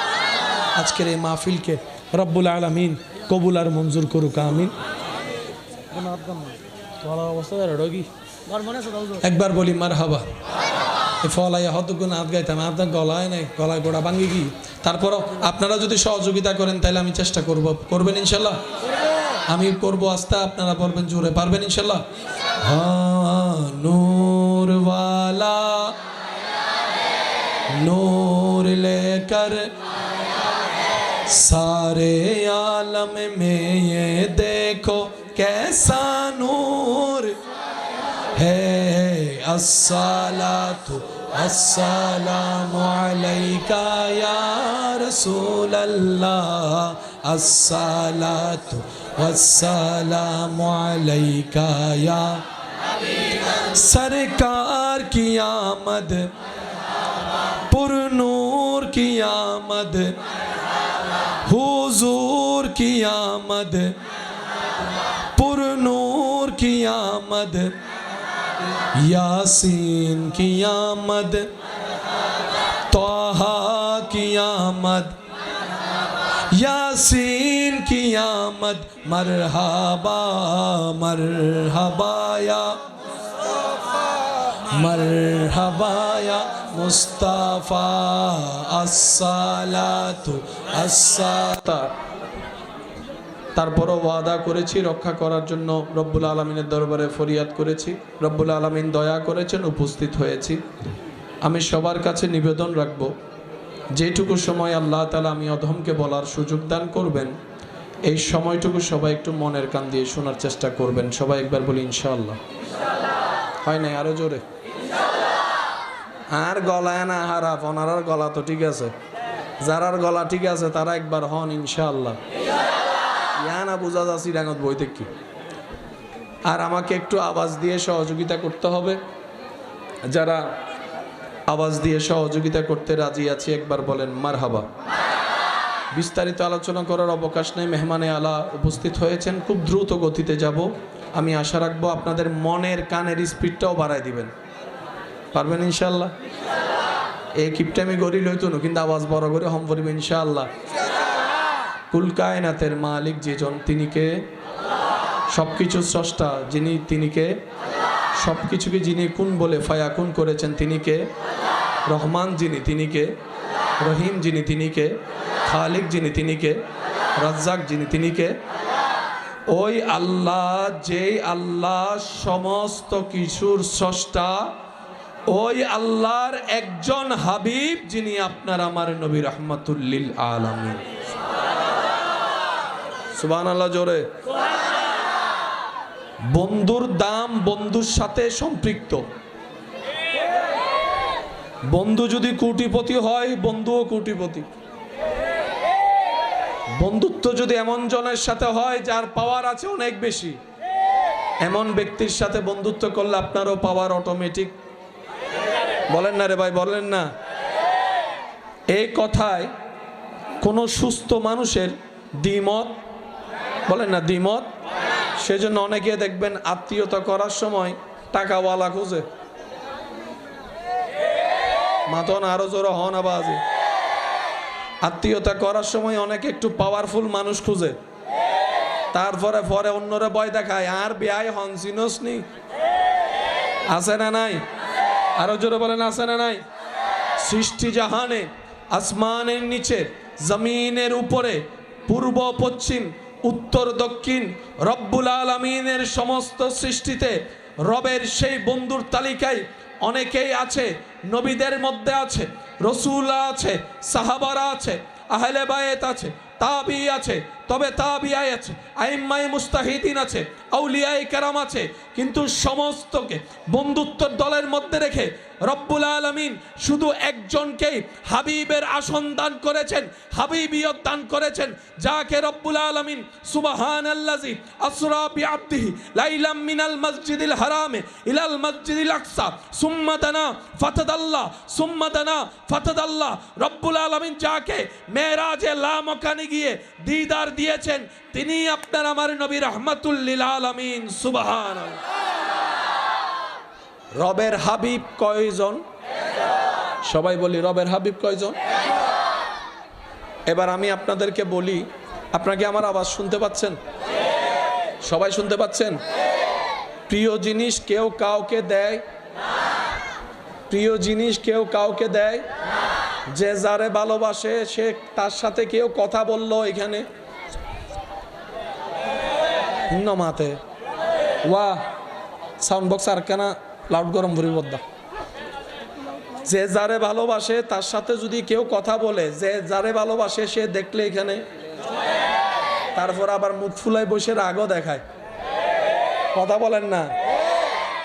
আজকের এই মাহফিলকে রব্বুল আলামিন কবুল আর মঞ্জুর করুক, আমিন। একবার বলি মারহাবা। ফলাইয়া হতগুণ হাত গাইতাম, আপনার গলায় নাই, গলায় গোড়া ভাঙ্গি কি। তারপরও আপনারা যদি সহযোগিতা করেন তাহলে আমি চেষ্টা করব। করবেন ইনশাল্লাহ? আমি করব আস্তে, আপনারা পড়বেন জোরে। পারবেন ইনশাল্লাহ? নূর ওয়ালা नूर लेकर सारे आलम में ये देखो कैसा नूर है। अस्सलातु अस्सलामु अलैका या रसूल अल्लाह, अस्सलातु वस्सलामु अलैका या सरकार की आमद, पुर नूर की आमद, हु हुजूर की आमद, पुरनूर की आमद, यासीन की आमद, तौहा की आमद, यासीन की आमद, मरहबा मरहबा या मरहबा या मुस्ताफा, अस्सालातु अस्साला। তারপরও ওয়াদা করেছি রক্ষা করার জন্য রব্বুল আলামিনের দরবারে ফরিয়াদ করেছি। রব্বুল আলামিন দয়া করেছেন, উপস্থিত হয়েছি। আমি সবার কাছে নিবেদন রাখব, যেটুকু সময় আল্লাহ তাআলা আমি অধমকে বলার সুযোগ দান করবেন, এই সময়টুকু সবাই একটু মনের কান দিয়ে শোনার চেষ্টা করবেন। সবাই একবার বলি ইনশাআল্লাহ। হয় নাই, আরো জোরে। আর গলায় না হারাপ, ওনার গলা তো ঠিক আছে, যারার গলা ঠিক আছে তারা একবার হন ইনশাআল্লাহ। ইয়া না বোঝা যাচ্ছি ডাঙত বইতে কি। আর আমাকে একটু আওয়াজ দিয়ে সহযোগিতা করতে হবে। যারা আওয়াজ দিয়ে সহযোগিতা করতে রাজি আছে একবার বলেন মারহাবা। বিস্তারিত আলোচনা করার অবকাশ নেই, মেহমানে আলা উপস্থিত হয়েছেন। খুব দ্রুত গতিতে যাব। আমি আশা রাখবো আপনাদের মনের কানের স্পিডটাও বাড়ায় দিবেন। পারবেন ইনশাআল্লাহ? এই কিপটা আমি গড়ি লইতো না, কিন্তু আওয়াজ বড় করে হম পড়বে ইনশাআল্লাহ। কুল কায়নাতের মালিক যেজন, তিনি কে? সবকিছু স্রষ্টা যিনি, তিনি কে? সবকিছুকে যিনি কুন বলে ফায়াকুন করেছেন, তিনি কে? রহমান যিনি, তিনি কে? রহিম যিনি, তিনি কে? খালিক যিনি, তিনি কে? রাজ্জাক যিনি, তিনি কে? ওই আল্লাহ, যেই আল্লাহ সমস্ত কিছুর স্রষ্টা, ওই আল্লাহর একজন হাবিব যিনি আপনার আমার নবী রাহমাতুল লিল আলামিন। সুবহানাল্লাহ জোরে। বন্ধুর দাম বন্ধুর সাথে সম্পৃক্ত। বন্ধু যদি কোটিপতি হয়, বন্ধুও কোটিপতি। বন্ধুত্ব যদি এমন জনের সাথে হয় যার পাওয়ার আছে অনেক বেশি, এমন ব্যক্তির সাথে বন্ধুত্ব করলে আপনারও পাওয়ার অটোমেটিক। বলেন না রে ভাই, বলেন না? এই কথায় কোনো সুস্থ মানুষের দ্বিমত, বলেন না দ্বিমত। সেজন্য অনেকে দেখবেন আত্মীয়তা করার সময় টাকাওয়ালা খুঁজে। মাতন আরো জোরে হন আবাজে। আত্মীয়তা করার সময় অনেকে একটু পাওয়ারফুল মানুষ খুঁজে, তারপরে পরে অন্যরা ভয় দেখায়। আর বিয়ায় হন চিনস নি? আছে না নাই? আরো জোরে বলেন আছে না নাই? সৃষ্টি জাহানে, আসমানের নিচে, জমিনের উপরে, পূর্ব পশ্চিম, উত্তর দক্ষিণ, রব্বুল আলামিনের সমস্ত সৃষ্টিতে রবের সেই বন্ধুর তালিকায় অনেকেই আছে। নবীদের মধ্যে আছে, রসুলরা আছে, সাহাবারা আছে, আহলে বায়েত আছে, তাবি আছে, তবে তাবিআই আছে, আইম্মায়ে মুস্তাহিদিন আছে, আউলিয়ায়ে কেরাম আছে। কিন্তু সমস্তকে বন্ধুত্বের দলের মধ্যে রেখে রব্বুল আলামিন শুধু একজনকেই হাবিবের আসন দান করেছেন, হাবিবিয়ত দান করেছেন, যাকে রব্বুল আলামিন সুবহানাল্লাযী আসরা বিআবদিহি লাইলাম মিনাল মসজিদিল হারামে ইলাল মসজিদিল আকসা সুম্মা দানা ফাতাদাল্লাহ সুম্মা দানা ফাতাদাল্লাহ। রব্বুল আলামিন যাকে মেরাজে লামকানে গিয়ে দিদার দিয়েছেন, তিনি আপনার আমার নবী রাহমাতুল লিল আলামিন। সুবহানাল্লাহ। রবের হাবিব কয়জন? সবাই বলি রবের হাবিব কয়জন? এবার আমি আপনাদেরকে বলি, আপনাকে আমার আওয়াজ শুনতে পাচ্ছেন? সবাই শুনতে পাচ্ছেন? প্রিয় জিনিস কেউ কাউকে দেয়? প্রিয় জিনিস কেউ কাউকে দেয়? যে যারে ভালোবাসে সে তার সাথে কেউ কথা বললো এখানে মাতে ওয়া সাউন্ড বক্স আর কেনা লাউড গরম ভরি বদ্দা। যে যারে ভালোবাসে তার সাথে যদি কেউ কথা বলে, যে যারে ভালোবাসে সে দেখলে এখানে, তারপর আবার মুখ ফুলাই বসে রাগও দেখায়। কথা বলেন না?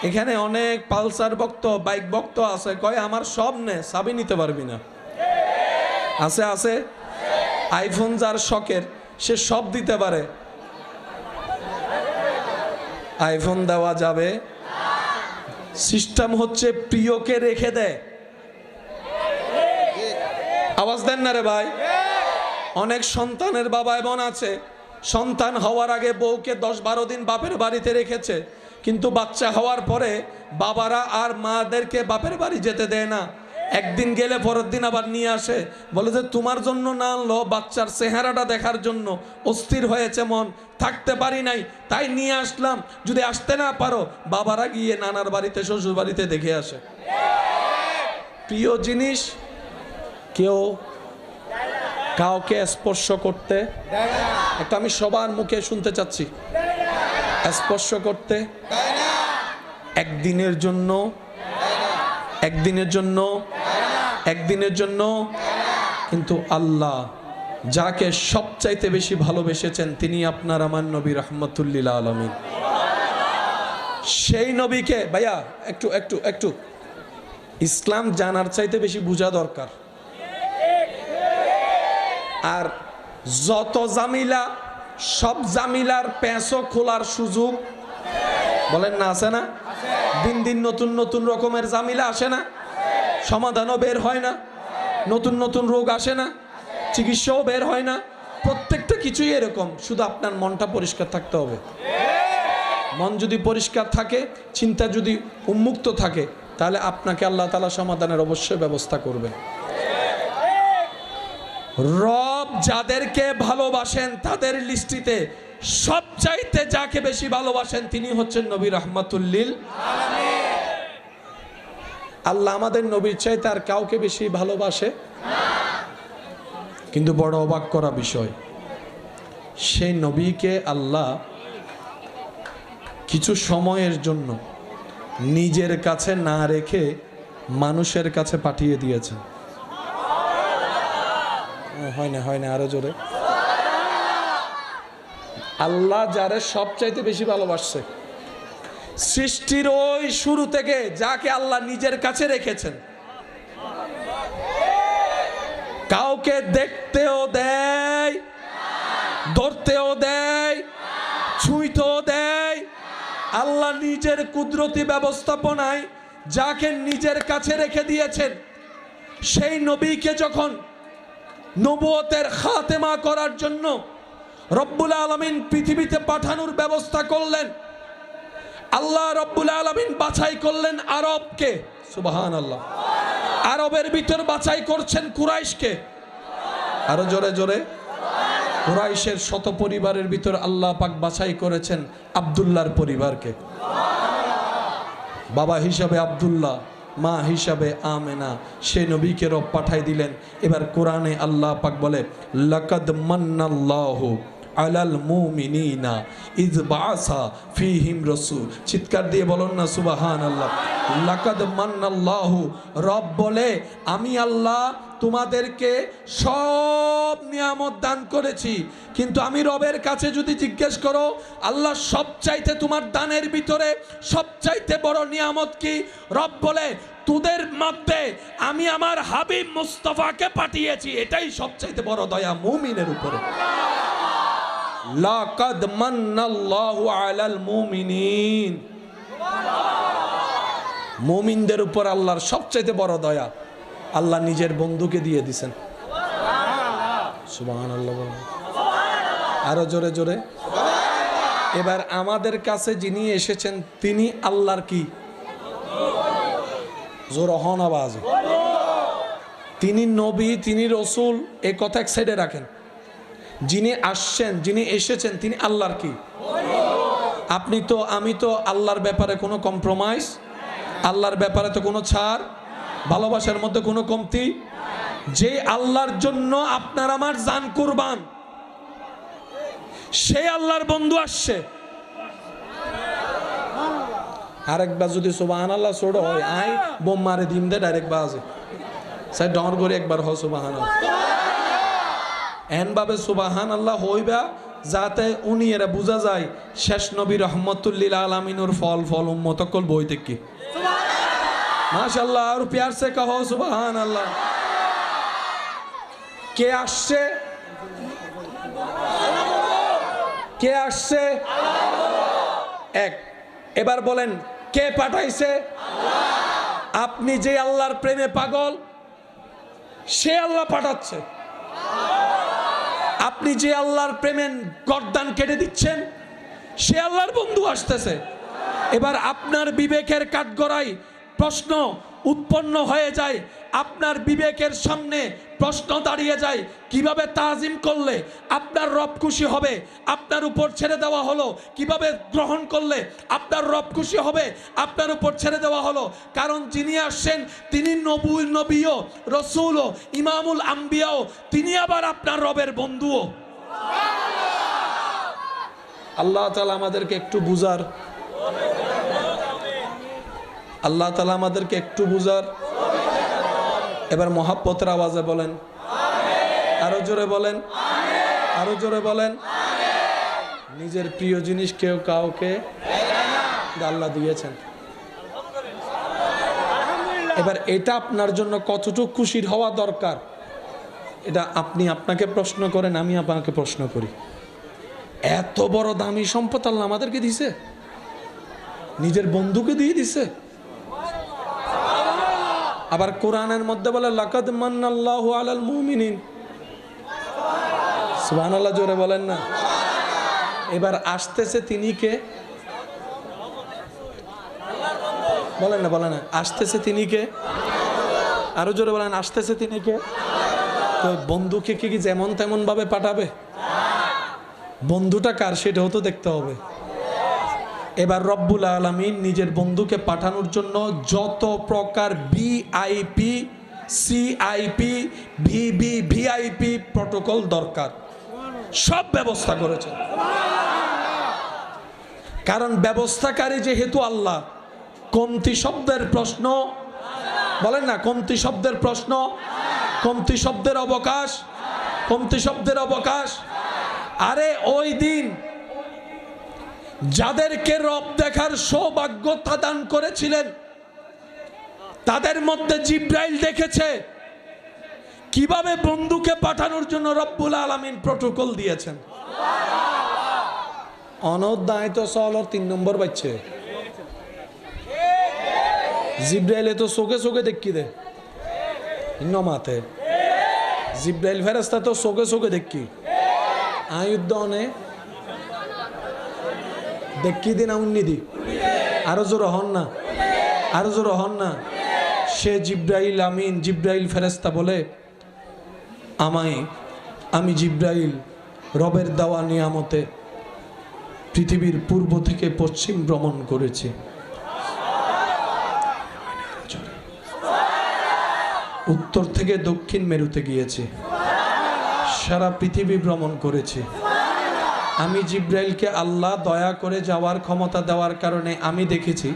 এখানে অনেক পালসার ভক্ত, বাইক ভক্ত আছে, কয় আমার সব নে, চাবি নিতে পারবি না। আছে আছে। আইফোন যার শখের সে সব দিতে পারে, আইফোন দেওয়া যাবে? সিস্টেম হচ্ছে প্রিয়কে রেখে দেয়। আওয়াজ দেন না রে ভাই। অনেক সন্তানের বাবা এমন আছে, সন্তান হওয়ার আগে বউকে 10-12 দিন বাপের বাড়িতে রেখেছে, কিন্তু বাচ্চা হওয়ার পরে বাবারা আর মাদেরকে বাপের বাড়ি যেতে দেয় না। একদিন গেলে পরের দিন আবার নিয়ে আসে, বলে যে তোমার জন্য না আনলো, বাচ্চার চেহারাটা দেখার জন্য অস্থির হয়েছে মন, থাকতে পারি নাই, তাই নিয়ে আসলাম, যদি আসতে না পারো বাবারা গিয়ে নানার বাড়িতে শ্বশুর বাড়িতে দেখে আসে। প্রিয় জিনিস কেউ কাউকে স্পর্শ করতে, একটা আমি সবার মুখে শুনতে চাচ্ছি, স্পর্শ করতে একদিনের জন্য, একদিনের জন্য, একদিনের জন্য, কিন্তু আল্লাহ যাকে সবচাইতে বেশি ভালোবেসেছেন তিনি আপনার আমার নবী রাহমাতুল্লিল আলামিন। সেই নবীকে ভাইয়া একটু একটু একটু ইসলাম জানার চাইতে বেশি বোঝা দরকার। আর যত জামিলা, সব জামিলার পেঁচো খোলার সুযোগ বলেন না, আছে না? দিন দিন নতুন নতুন রকমের জামিলা আসে না, সমাধানও বের হয় না, নতুন নতুন রোগ আসে না, চিকিৎসাও বের হয় না, প্রত্যেকটা কিছুই এরকম। শুধু আপনার মনটা পরিষ্কার থাকতে হবে। মন যদি পরিষ্কার থাকে, চিন্তা যদি উন্মুক্ত থাকে, তাহলে আপনাকে আল্লাহ তাআলা সমাধানের অবশ্যই ব্যবস্থা করবে। রব যাদেরকে ভালোবাসেন তাদের লিস্টিতে সবচাইতে যাকে বেশি ভালোবাসেন তিনি হচ্ছেন নবী রাহমাতুল্লিল আলামিন। আল্লাহ আমাদের নবীর চাইতে আর কাউকে বেশি ভালোবাসে না। কিন্তু বড় অবাক করা বিষয়, সেই নবীকে আল্লাহ কিছু সময়ের জন্য নিজের কাছে না রেখে মানুষের কাছে পাঠিয়ে দিয়েছেন। হয় না, হয় না, আরো জোরে। আল্লাহ যারে সবচাইতে বেশি ভালোবাসছে, সৃষ্টির ওই শুরু থেকে যাকে আল্লাহ নিজের কাছে রেখেছেন, কাউকে দেখতেও দেয়, ধরতেও দেয়, ছুঁইতেও দেয়। আল্লাহ নিজের কুদরতি ব্যবস্থাপনায় যাকে নিজের কাছে রেখে দিয়েছেন, সেই নবীকে যখন নবুয়তের খাতেমা করার জন্য রব্বুল আলামিন পৃথিবীতে পাঠানোর ব্যবস্থা করলেন, আল্লাহ রব্বুল আলামিন বাছাই করলেন আরবকে। সুবহানাল্লাহ। আরবের ভিতর বাছাই করছেন কুরাইশকে। আরো জোরে জোরে। কুরাইশের শত পরিবারের ভিতর আল্লাহ পাক বাছাই করেছেন আব্দুল্লাহর পরিবারকে। বাবা হিসাবে আব্দুল্লাহ, মা হিসাবে আমেনা, সে নবীকে রব পাঠাই দিলেন। এবার কোরআনে আল্লাহ পাক বলে, লাকাদ মান্নাল্লাহু আলাল মুমিনিনা ইয বাআসা ফীহিম রাসূল। চিৎকার দিয়ে বলুন না সুবহানাল্লাহ। লাকাদ মান্নাল্লাহু, রব বলে আমি আল্লাহ তোমাদেরকে সব নিয়ামত দান করেছি, কিন্তু আমি রবের কাছে যদি জিজ্ঞেস করো আল্লাহ সবচাইতে তোমার দানের ভিতরে সবচাইতে বড় নিয়ামত কি, রব বলে তোদের মধ্যে আমি আমার হাবিব মুস্তাফাকে পাঠিয়েছি, এটাই সবচাইতে বড় দয়া মুমিনের উপরে। লাকাদ মান্নাল্লাহু আলাল মুমিনিন, মুমিনদের উপর আল্লাহর সবচাইতে বড় দয়া, আল্লাহ নিজের বন্ধুকে দিয়ে দিয়েছেন। সুবহানাল্লাহ বলেন, আরো জোরে জোরে। এবার আমাদের কাছে যিনি এসেছেন তিনি আল্লাহর কি জোর হন আওয়াজ, তিনি নবী, তিনি রসুল, এই কথা এক সাইডে রাখেন। যিনি আসছেন, যিনি এসেছেন তিনি আল্লাহর কি। আপনি তো আমি তো আল্লাহর ব্যাপারে কোনো কম্প্রোমাইজ, আল্লাহর ব্যাপারে তো কোনো ছাড়, ভালোবাসার মধ্যে কোনো কমতি। যে আল্লাহর জন্য আপনার আমার জান কুরবান, সে আল্লাহর বন্ধু আসছে। আরেকবার যদি সুবহানাল্লাহ ছোড়ো হয়, আই বোম মারে দিম দে ডাইরেক্ট বাজে সাই ডর করে একবার হয় সুবহানাল্লাহ এন ভাবে সুবহানাল্লাহ হইবা, যাতে উনি এরা বোঝা যায় শেষ নবী রহমতুল্লিল আলামিনুর ফল ফল উম্মত কল বই থেকে মাশাআল্লাহ। আর প্যার সে কহো সুবহানাল্লাহ। কে আসছে, কে আসছে? এক। এবার বলেন কে পাঠাইছে? আপনি যে আল্লাহর প্রেমে পাগল, সে আল্লাহ পাঠাচ্ছে। আপনি যে আল্লাহর প্রেমে গর্দান কেটে দিচ্ছেন, সে আল্লাহর বন্ধু আসতেছে। এবার আপনার বিবেকের কাঠগড়ায় প্রশ্ন উৎপন্ন হয়ে যায়, আপনার বিবেকের সামনে প্রশ্ন দাঁড়িয়ে যায়, কিভাবে তাজিম করলে আপনার রব খুশি হবে, আপনার উপর ছেড়ে দেওয়া হলো, কিভাবে গ্রহণ করলে আপনার রব খুশি হবে, আপনার উপর ছেড়ে দেওয়া হলো। কারণ যিনি আসছেন তিনি নবীও, রসুলও, ইমামুল আম্বিয়াও, তিনি আবার আপনার রবের বন্ধুও। আল্লাহ তাআলা আমাদেরকে একটু বুঝার, আল্লাহ তাআলা আমাদেরকে একটু বুঝার। এবার মহাব্বতের আওয়াজে বলেন, আরো জোরে বলেন, আরো জোরে বলেন। নিজের প্রিয় জিনিস কেউ কাউকে আল্লাহ দিয়েছেন। এবার এটা আপনার জন্য কতটুকু খুশির হওয়া দরকার, এটা আপনি আপনাকে প্রশ্ন করেন, আমি আপনাকে প্রশ্ন করি। এত বড় দামি সম্পদ আল্লাহ আমাদেরকে দিছে, নিজের বন্ধুকে দিয়ে দিছে। আবার কোরআনের মধ্যে বলে লাকাদ মান্নাল্লাহু আলাল মুমিনিন, সুবহানাল্লাহ, জোরে বলেন না। এবার আসতেছে তিনি কে? বলেন না, বলেন না, আসতেছে তিনি কে? আরো জোরে বলেন, আসতেছে তিনি কে? তো বন্ধুকে কি যেমন তেমন ভাবে পাঠাবে? বন্ধুটা কার সেটাও তো দেখতে হবে। এবার রব্বুল আলামিন নিজের বন্ধুকে পাঠানোর জন্য যত প্রকার ভিআইপি, সিআইপি, ভিভিভিআইপি প্রটোকল দরকার সব ব্যবস্থা করেছেন। কারণ ব্যবস্থাকারী যেহেতু আল্লাহ, কমতি শব্দের প্রশ্ন, বলেন না, কমতি শব্দের প্রশ্ন, কমতি শব্দের অবকাশ, কমতি শব্দের অবকাশ। আরে ওই দিন যাদেরকে রব দেখার সৌভাগ্য দান করেছিলেন, তাদের মধ্যে জিব্রাইল দেখেছে কিভাবে বন্ধুকে পাঠানোর জন্য রব্বুল আলামিন প্রটোকল দিয়েছেন। অনদায় তো সলর 3 নম্বর বাচ্চে জিব্রাইলে তো চোখে চোখে দেখি দে নমাতে, জিব্রাইল ফেরেশতা তো চোখে চোখে দেখি আয়ুদ্ধ অনে দেখি দিন উন্নিদি। আরো জোর হন না, আরো জোর হন না। সে জিব্রাইল আমিন, জিব্রাইল ফেরেশতা বলে, আমি জিব্রাইল রবের দেওয়া নিয়ামতে পৃথিবীর পূর্ব থেকে পশ্চিম ভ্রমণ করেছি, উত্তর থেকে দক্ষিণ মেরুতে গিয়েছি, সারা পৃথিবী ভ্রমণ করেছি। আমি জিব্রাইলকে আল্লাহ দয়া করে যাওয়ার ক্ষমতা দেওয়ার কারণে আমি দেখেছি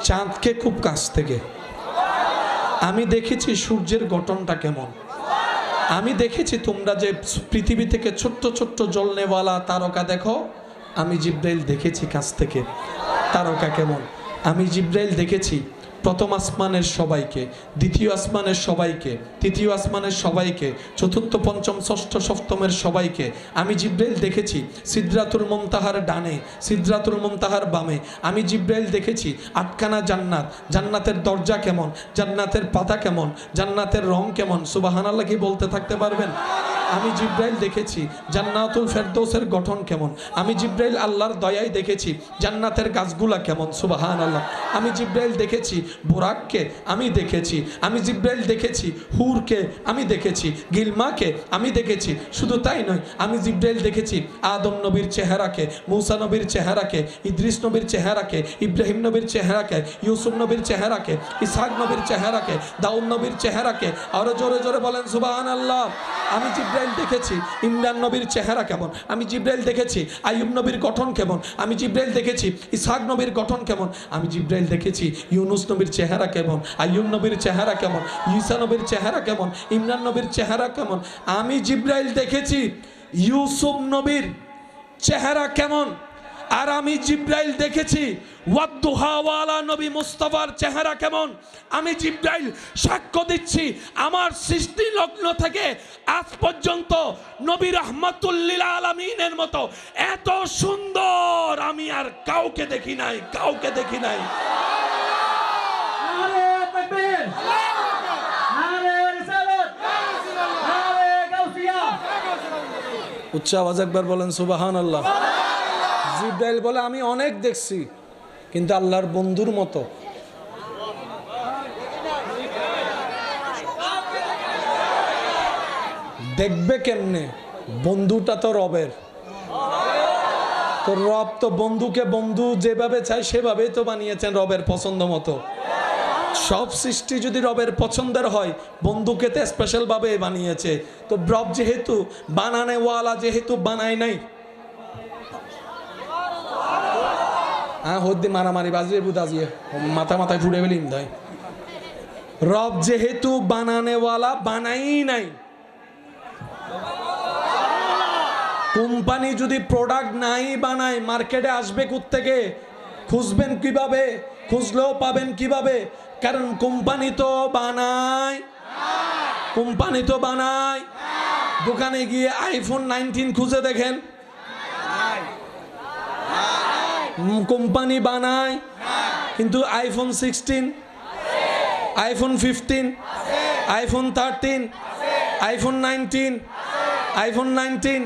চাঁদকে খুব কাছ থেকে, আমি দেখেছি সূর্যের গঠনটা কেমন, আমি দেখেছি তোমরা যে পৃথিবী থেকে ছোট্ট ছোট্ট জ্বলনেওয়ালা তারকা দেখো, আমি জিব্রাইল দেখেছি কাছ থেকে তারকা কেমন। আমি জিব্রাইল দেখেছি প্রথম আসমানের সবাইকে, দ্বিতীয় আসমানের সবাইকে, তৃতীয় আসমানের সবাইকে, চতুর্থ পঞ্চম ষষ্ঠ সপ্তমের সবাইকে। আমি জিব্রাইল দেখেছি সিদরাতুল মুনতাহার ডানে, সিদরাতুল মুনতাহার বামে। আমি জিব্রাইল দেখেছি 8খানা জান্নাত, জান্নাতের দরজা কেমন, জান্নাতের পাতা কেমন, জান্নাতের রং কেমন। সুবহানাল্লাহ কি বলতে থাকতে পারবেন? আমি জিব্রাইল দেখেছি জান্নাতুল ফেরদৌসের গঠন কেমন। আমি জিব্রাইল আল্লাহর দয়ায় দেখেছি জান্নাতের গাছগুলা কেমন। সুবহানাল্লাহ। আমি জিব্রাইল দেখেছি বুরাককে, আমি দেখেছি। আমি জিব্রাইল দেখেছি হুরকে, আমি দেখেছি গিলমাকে, আমি দেখেছি। শুধু তাই নয়, আমি জিব্রাইল দেখেছি আদম নবীর চেহারাকে, মূসা নবীর চেহারাকে, ইদ্রিস নবীর চেহারাকে, ইব্রাহিম নবীর চেহারাকে, ইউসুফ নবীর চেহারাকে, ইসহাক নবীর চেহারাকে, দাউদ নবীর চেহারাকে। আরো জোরে জোরে বলেন সুবহানাল্লাহ। আমি জিব্রাইল দেখেছি ইমরান নবীর চেহারা কেমন, আমি জিব্রাইল দেখেছি আইয়ুব নবীর গঠন কেমন, আমি জিব্রাইল দেখেছি ইসহাক নবীর গঠন কেমন, আমি জিব্রাইল দেখেছি ইউনুস নবীর চেহারা কেমন, আইয়ুব নবীর চেহারা কেমন, ঈসা নবীর চেহারা কেমন, ইমরান নবীর চেহারা কেমন। আমি জিব্রাইল দেখেছি ইউসুফ নবীর চেহারা কেমন। আর আমি জিব্রাইল দেখেছি ওয়াদ্দুহাওয়ালা নবী মুস্তাফার চেহারা কেমন। আমি জিব্রাইল সাক্ষ্য দিচ্ছি আমার সৃষ্টি লগ্ন থেকে আজ পর্যন্ত নবী রাহমাতুল লিল আলামিনের মতো এত সুন্দর আমি আর কাউকে দেখি নাই, কাউকে দেখি নাই। উচ্চ আওয়াজ একবার বলেন সুবহানাল্লাহ। জিব্রাইল বলে আমি অনেক দেখছি, কিন্তু আল্লাহর বন্ধুর মতো দেখবে কেমনে? বন্ধুটা তো রবের, তো রব তো বন্ধুকে বন্ধু যেভাবে চায় সেভাবেই তো বানিয়েছেন রবের পছন্দ মতো। সব সৃষ্টি যদি রবের পছন্দের হয়, বন্ধুকে তো স্পেশাল ভাবে বানিয়েছে। তো রব যেহেতু বানানেওয়ালা, যেহেতু বানায় নাই, হদ্দি মারামারি বাজিয়ে বুদাজিয়ে মাথায় ফুড়ে ফেলিম দেয়। রব যেহেতু বানানেওয়ালা, বানাই নাই। কোম্পানি যদি প্রোডাক্ট নাই বানায়, মার্কেটে আসবে কোত্থেকে? খুঁজবেন কিভাবে? খুঁজলেও পাবেন কিভাবে? কারণ কোম্পানি তো বানায়, কোম্পানি তো বানায়। দোকানে গিয়ে আইফোন 19 খুঁজে দেখেন, কোম্পানি বানায়। কিন্তু iPhone 16, iPhone 15, iPhone 13, iPhone 19, iPhone 19,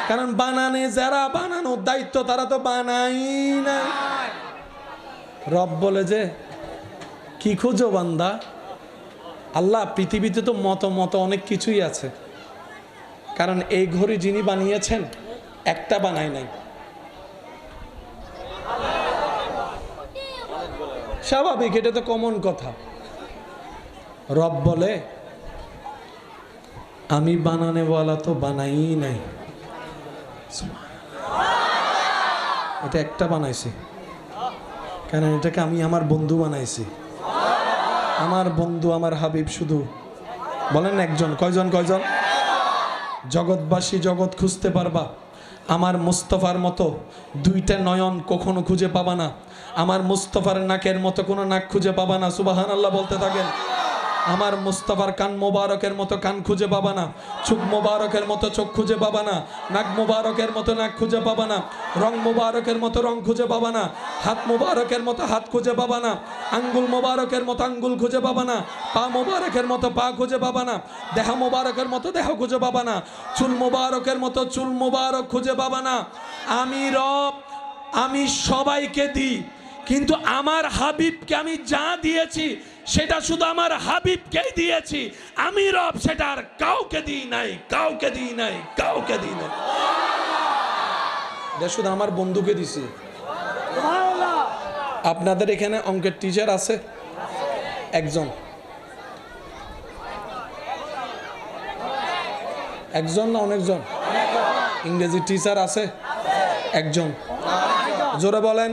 কারণ বানানে যারা বানানোর দায়িত্ব তারা তো বানাই না। রব বলে যে কি খুঁজো বান্দা? আল্লাহ পৃথিবীতে তো মত অনেক কিছুই আছে, কারণ এই ঘড়ি যিনি বানিয়েছেন একটা বানায় নাই। স্বাভাবিক, এটা তো কমন কথা। রব বলে আমি বানানেওয়ালা তো বানাই নাই, এটা একটা বানাইছি, কারণ এটাকে আমি আমার বন্ধু বানাইছি। আমার বন্ধু আমার হাবিব শুধু বলেন একজন, কয়জন? কয়জন? জগৎবাসী জগৎ খুঁজতে পারবা, আমার মুস্তফার মতো দুইটা নয়ন কখনো খুঁজে পাবা না। আমার মুস্তফার নাকের মতো কোনো নাক খুঁজে পাবা না। সুবহানাল্লাহ বলতে থাকেন। আমার মুস্তফার কান মোবারকের মতো কান খুঁজে পাবা না, চোখ মোবারকের মতো চোখ খুঁজে পাবা না, নাক মোবারকের মতো নাক খুঁজে পাবা না, রং মোবারকের মতো রং খুঁজে পাবা না, হাত মোবারকের মতো হাত খুঁজে পাবা না, আঙ্গুল মোবারকের মতো আঙ্গুল খুঁজে পাবা না, পা মোবারকের মতো পা খুঁজে পাবা না, দেহ মোবারকের মতো দেহ খুঁজে পাবা না, চুল মোবারকের মতো চুল মোবারক খুঁজে পাবা না। আমি রব, আমি সবাইকে দিই, কিন্তু আমার হাবিবকে আমি যা দিয়েছি সেটা শুধু আমার হাবিবকেই দিয়েছি। আমি রব, সেটা আর কাউকে দিই নাই, কাউকে দিই নাই, কাউকে দিই নাই। এটা শুধু আমার বন্ধুকে দিছি। আপনাদের এখানে অঙ্কের টিচার আছে একজন? একজন না অনেকজন? ইংরেজি টিচার আছে একজন? জোরে বলেন।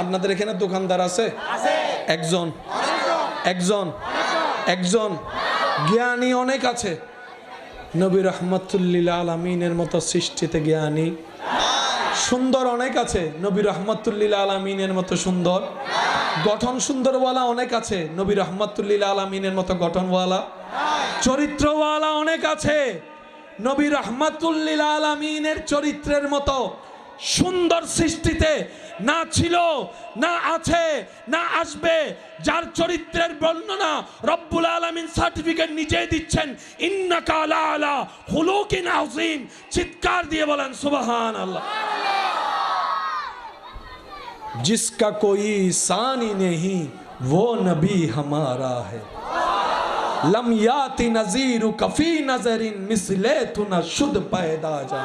আপনাদের এখানে দোকানদার আছে একজন? একজন? একজন? জ্ঞানী অনেক আছে। নবী রহমতুল্লিল আলামিনের মতো সৃষ্টিতে জ্ঞানী। সুন্দর অনেক আছে, নবী রহমতুল্লিল আলামিনের মতো সুন্দর। গঠন সুন্দরওয়ালা অনেক আছে, নবী রহমতুল্লিল আলামিনের মতো গঠনওয়ালা। চরিত্রওয়ালা অনেক আছে, নবী রহমতুল্লিল আলামিনের চরিত্রের মতো সুন্দর সৃষ্টিতে না ছিল, না আছে, না আসবে। যার চরিত্রের বর্ণনা রব্বুল আলামিন সার্টিফিকেট নিজেই দিচ্ছেন, ইন্নাকা আলা খুলুকিন আযীম। চিৎকার দিয়ে বলেন সুবহানাল্লাহ। जिसका कोई सानी नहीं वो नबी हमारा है, लम याति नज़ीरु कफी नजरिन मिसले तु न शुद्ध पैदा जा।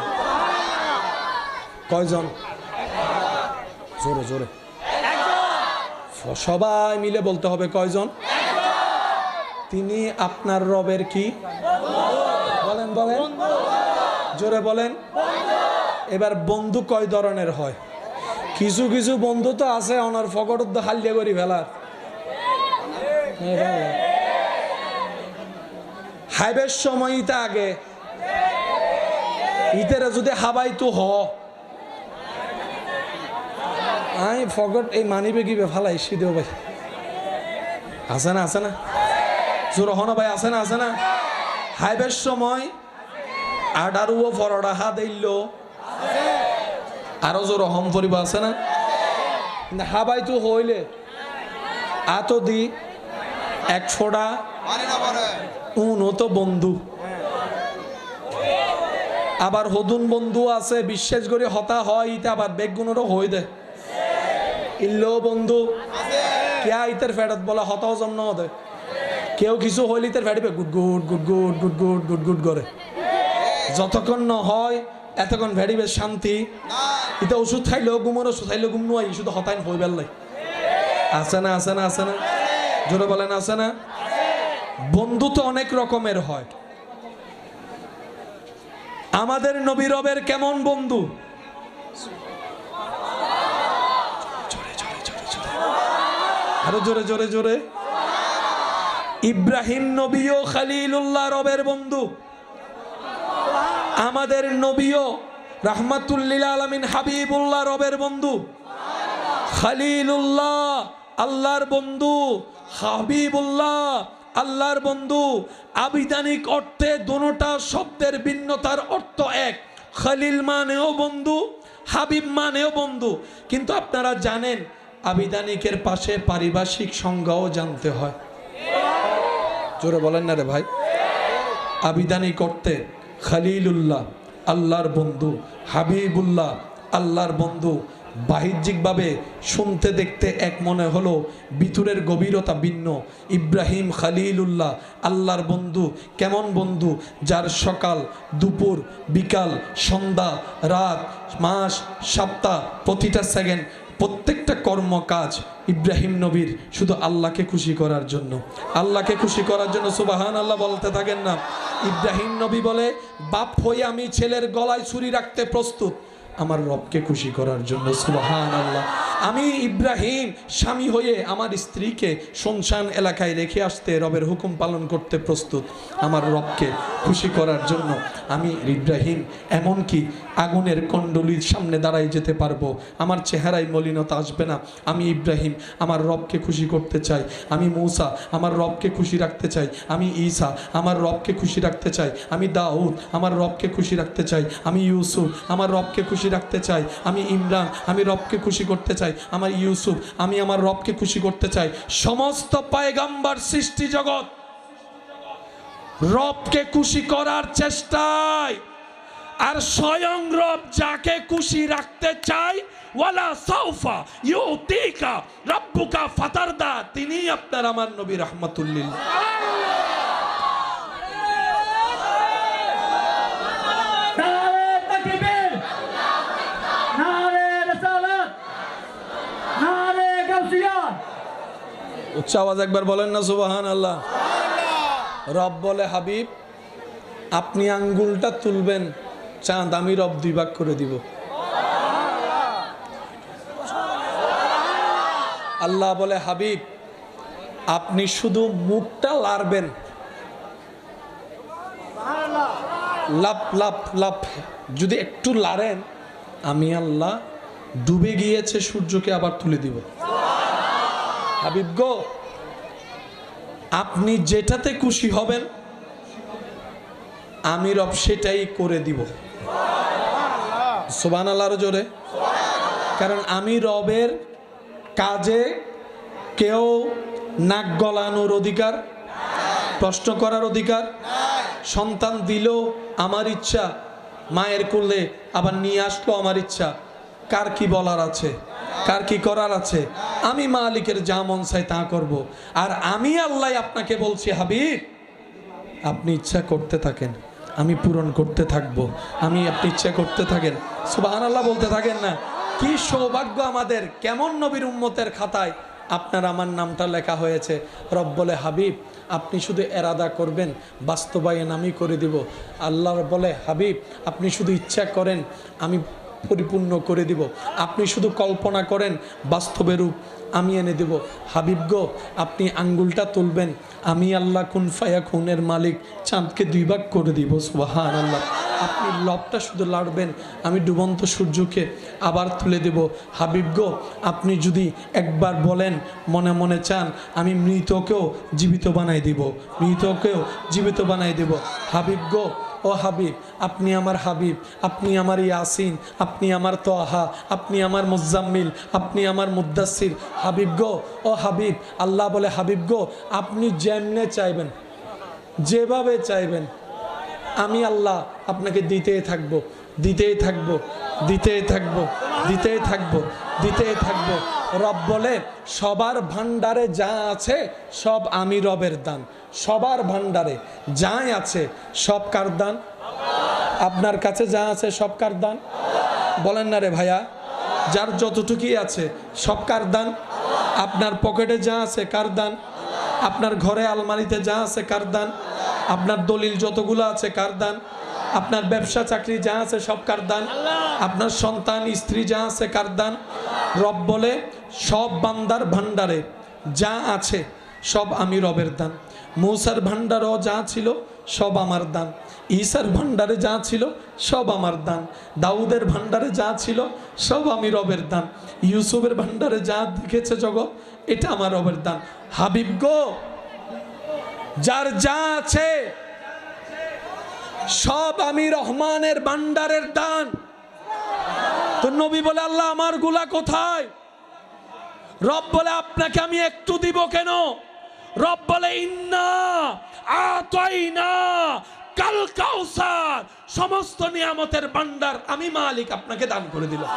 কয়জন? জোরে জোরে সবাই মিলে বলতে হবে কয়জন? তিনি আপনার রবের কি? বলেন বলেন, জোরে বলেন। এবার বন্ধু কয় ধরনের হয়? কিছু কিছু বন্ধু তো আছে অনার ফকট হাল্লিয়া করি ফেলার। হাইবের সময় ইতে আগে ইতেরা যদি হাবাই তো হ আই ফকট এই মানিবে কি ফালাই সিদেও ভাই আছে না? আছে না? জোর হন ভাই, আছে না? আছে না? হাইবের সময় আডারুও ফরডা হা দিল আরো জোর হম পরিব, আছে না? হাবাই তো হইলে আতো দি এক ফোড়া উন তো বন্ধু আবার হদুন বন্ধু আছে বিশ্বাস করে হতা হয় ইতে আবার বেগুনেরও হয়ে দে ইল্লো বন্ধু কে ইতের ফেরত বলা হতাও জন্ম হতে কেউ কিছু হইলে ইতের ফেটিবে গুড গুড গুড গুড গুড গুড গুড গুড করে যতক্ষণ ন হয় এতক্ষণ ভেড়িবে শান্তি এটা ওষুধ খাইলেও ঘুমোর ওষুধ খাইলেও ঘুম নয় শুধু হতাইন হয়ে বেললাই আছে না আছে না আছে না জোরে বলেন আছে না বন্ধু তো অনেক রকমের হয় আমাদের নবী রবের কেমন বন্ধু আরো জোরে জোরে জোরে ইব্রাহিম নবীও খলিলুল্লাহ রবের বন্ধু আমাদের নবীও রাহমাতুল্লিল আলামিন হাবিবুল্লাহ রবের বন্ধু খলিলুল্লাহ আল্লাহর বন্ধু হাবিবুল্লাহ আল্লাহর বন্ধু আবিধানিক অর্থে দুটোটা শব্দের ভিন্নতার অর্থ এক খলিল মানেও বন্ধু হাবিব মানেও বন্ধু কিন্তু আপনারা জানেন আবিধানিকের পাশে পারিভাষিক সংজ্ঞাও জানতে হয় জোরে বলেন না রে ভাই আবিধানিক অর্থে খলিলুল্লাহ আল্লাহর বন্ধু হাবিবুল্লাহ আল্লাহর বন্ধু বাহ্যিকভাবে শুনতে দেখতে এক মনে হলো ভিতরের গভীরতা ভিন্ন ইব্রাহিম খলিলুল্লাহ আল্লাহর বন্ধু কেমন বন্ধু যার সকাল দুপুর বিকাল সন্ধ্যা রাত মাস সপ্তাহ প্রতিটা সেকেন্ড প্রত্যেকটা কর্মকাজ ইব্রাহিম নবীর শুধু আল্লাহকে খুশি করার জন্য আল্লাহকে খুশি করার জন্য সুবহানাল্লাহ বলতে থাকেন না ইব্রাহিম নবী বলে বাপ হয়ে আমি ছেলের গলায় ছুরি রাখতে প্রস্তুত আমার রবকে খুশি করার জন্য সুবহানাল্লাহ আমি ইব্রাহিম স্বামী হয়ে আমার স্ত্রীকে শুনশান এলাকায় রেখে আসতে রবের হুকুম পালন করতে প্রস্তুত আমার রবকে খুশি করার জন্য আমি ইব্রাহিম এমনকি আগুনের কণ্ডলীর সামনে দাঁড়াই যেতে পারবো আমার চেহারায় মলিনতা আসবে না আমি ইব্রাহিম আমার রবকে খুশি করতে চাই আমি মূসা আমার রবকে খুশি রাখতে চাই আমি ঈসা আমার রবকে খুশি রাখতে চাই আমি দাউদ আমার রবকে খুশি রাখতে চাই আমি ইউসুফ আমার রবকে খুশি রাখতে চাই আমি ইমরান আমি রবকে খুশি করতে চাই আমার ইউসুফ আমি আমার রবকে খুশি করতে চাই সমস্ত পয়গম্বর সৃষ্টি জগৎ রবকে খুশি করার চেষ্টায় আর স্বয়ং রব যাকে খুশি রাখতে চাই ওয়ালা সাউফা ইউতিকা রাব্বুকা ফাতারদা তিনি আপনার আমার নবী রাহমাতুল্লিল উচ্চ আওয়াজ একবার বলেন না সুবহানাল্লাহ রব বলে হাবিব আপনি আঙ্গুলটা তুলবেন চাঁদ আমি রব দুই ভাগ করে দিব আল্লাহ বলে হাবিব আপনি শুধু মুখটা লাড়বেন লাপ লাপ লাপ যদি একটু লাড়েন আমি আল্লাহ ডুবে গিয়েছে সূর্যকে আবার তুলে দিব হাবিব গো আপনি যেটাতে খুশি হবেন আমি রব সেটাই করে দিব সুবহানাল্লাহর জোরে কারণ আমি রবের কাজে কেউ নাক গলানোর অধিকার প্রশ্ন করার অধিকার সন্তান দিল আমার ইচ্ছা মায়ের কোলে আবার নিয়ে আসলো আমার ইচ্ছা কার কি বলার আছে কার কি করার আছে আমি মালিকের যা মন চাই তা করব আর আমি আল্লাহ আপনাকে বলছি হাবিব আপনি ইচ্ছা করতে থাকেন আমি পূরণ করতে থাকবো আমি আপনি ইচ্ছা করতে থাকেন সুবহানাল্লাহ বলতে থাকেন না কি সৌভাগ্য আমাদের কেমন নবীর উম্মতের খাতায় আপনার আমার নামটা লেখা হয়েছে রব বলে হাবিব আপনি শুধু এরাদা করবেন বাস্তবায়ন আমি করে দিব আল্লাহ বলে হাবিব আপনি শুধু ইচ্ছা করেন আমি পরিপূর্ণ করে দিব আপনি শুধু কল্পনা করেন বাস্তবে রূপ আমি এনে দেব হাবিব গো আপনি আঙ্গুলটা তুলবেন আমি আল্লাহ কুন ফায়াকুনের মালিক চাঁদকে দুই ভাগ করে দিব সুবহানাল্লাহ আপনি লবটা শুধু লাড়বেন আমি ডুবন্ত সূর্যকে আবার তুলে দেব হাবিব গো আপনি যদি একবার বলেন মনে মনে চান আমি মৃতকেও জীবিত বানাই দিব মৃতকেও জীবিত বানাই দেব হাবিব গো ও হাবিব আপনি আমার হাবিব আপনি আমার ইয়াসিন আপনি আমার তোহা আপনি আমার মুজাম্মিল আপনি আমার মুদ্দাসির হাবিব গো ও হাবিব আল্লাহ বলে হাবিব গো আপনি যেমনে চাইবেন যেভাবে চাইবেন আমি আল্লাহ আপনাকে দিতেই থাকবো, দিতেই থাকবো, দিতেই থাকবো, দিতেই থাকবো, দিতেই থাকবো। রব বলে সবার ভান্ডারে যা আছে সব আমি রবের দান। সবার ভান্ডারে যাই আছে সব কার দান? আপনার কাছে যা আছে সব কার দান? বলেন না রে ভাইয়া, যার যতটুকুই আছে সব কার দান? আপনার পকেটে যা আছে কার দান? আপনার ঘরে আলমারিতে যা আছে কার দান? আপনার দলিল যতগুলো আছে কার দান? আপনার ব্যবসা চাকরি যা আছে সব কার দান? আপনার সন্তান স্ত্রী যা আছে কার দান? রব বলে সব বান্দার ভান্ডারে যা আছে সব আমি রবের দান। মূসার ভান্ডারও যা ছিল সব আমার দান, ঈসার ভান্ডারে যা ছিল সব আমার দান, দাউদের ভান্ডারে যা ছিল সব আমি রবের দান, ইউসুফের ভান্ডারে যা দেখেছে জগৎ এটা আমার রবের দান। হাবিব গো, যার যা আছে সব আমি রহমানের ভান্ডারের দান। তো নবী বলে আল্লাহ আমার গুলা কোথায়? রব বলে আপনাকে আমি একটু দিব কেন? রব বলে ইন্না আতাইনা কাল কাউসার, সমস্ত নিয়ামতের ভান্ডার আমি মালিক আপনাকে দান করে দিলাম।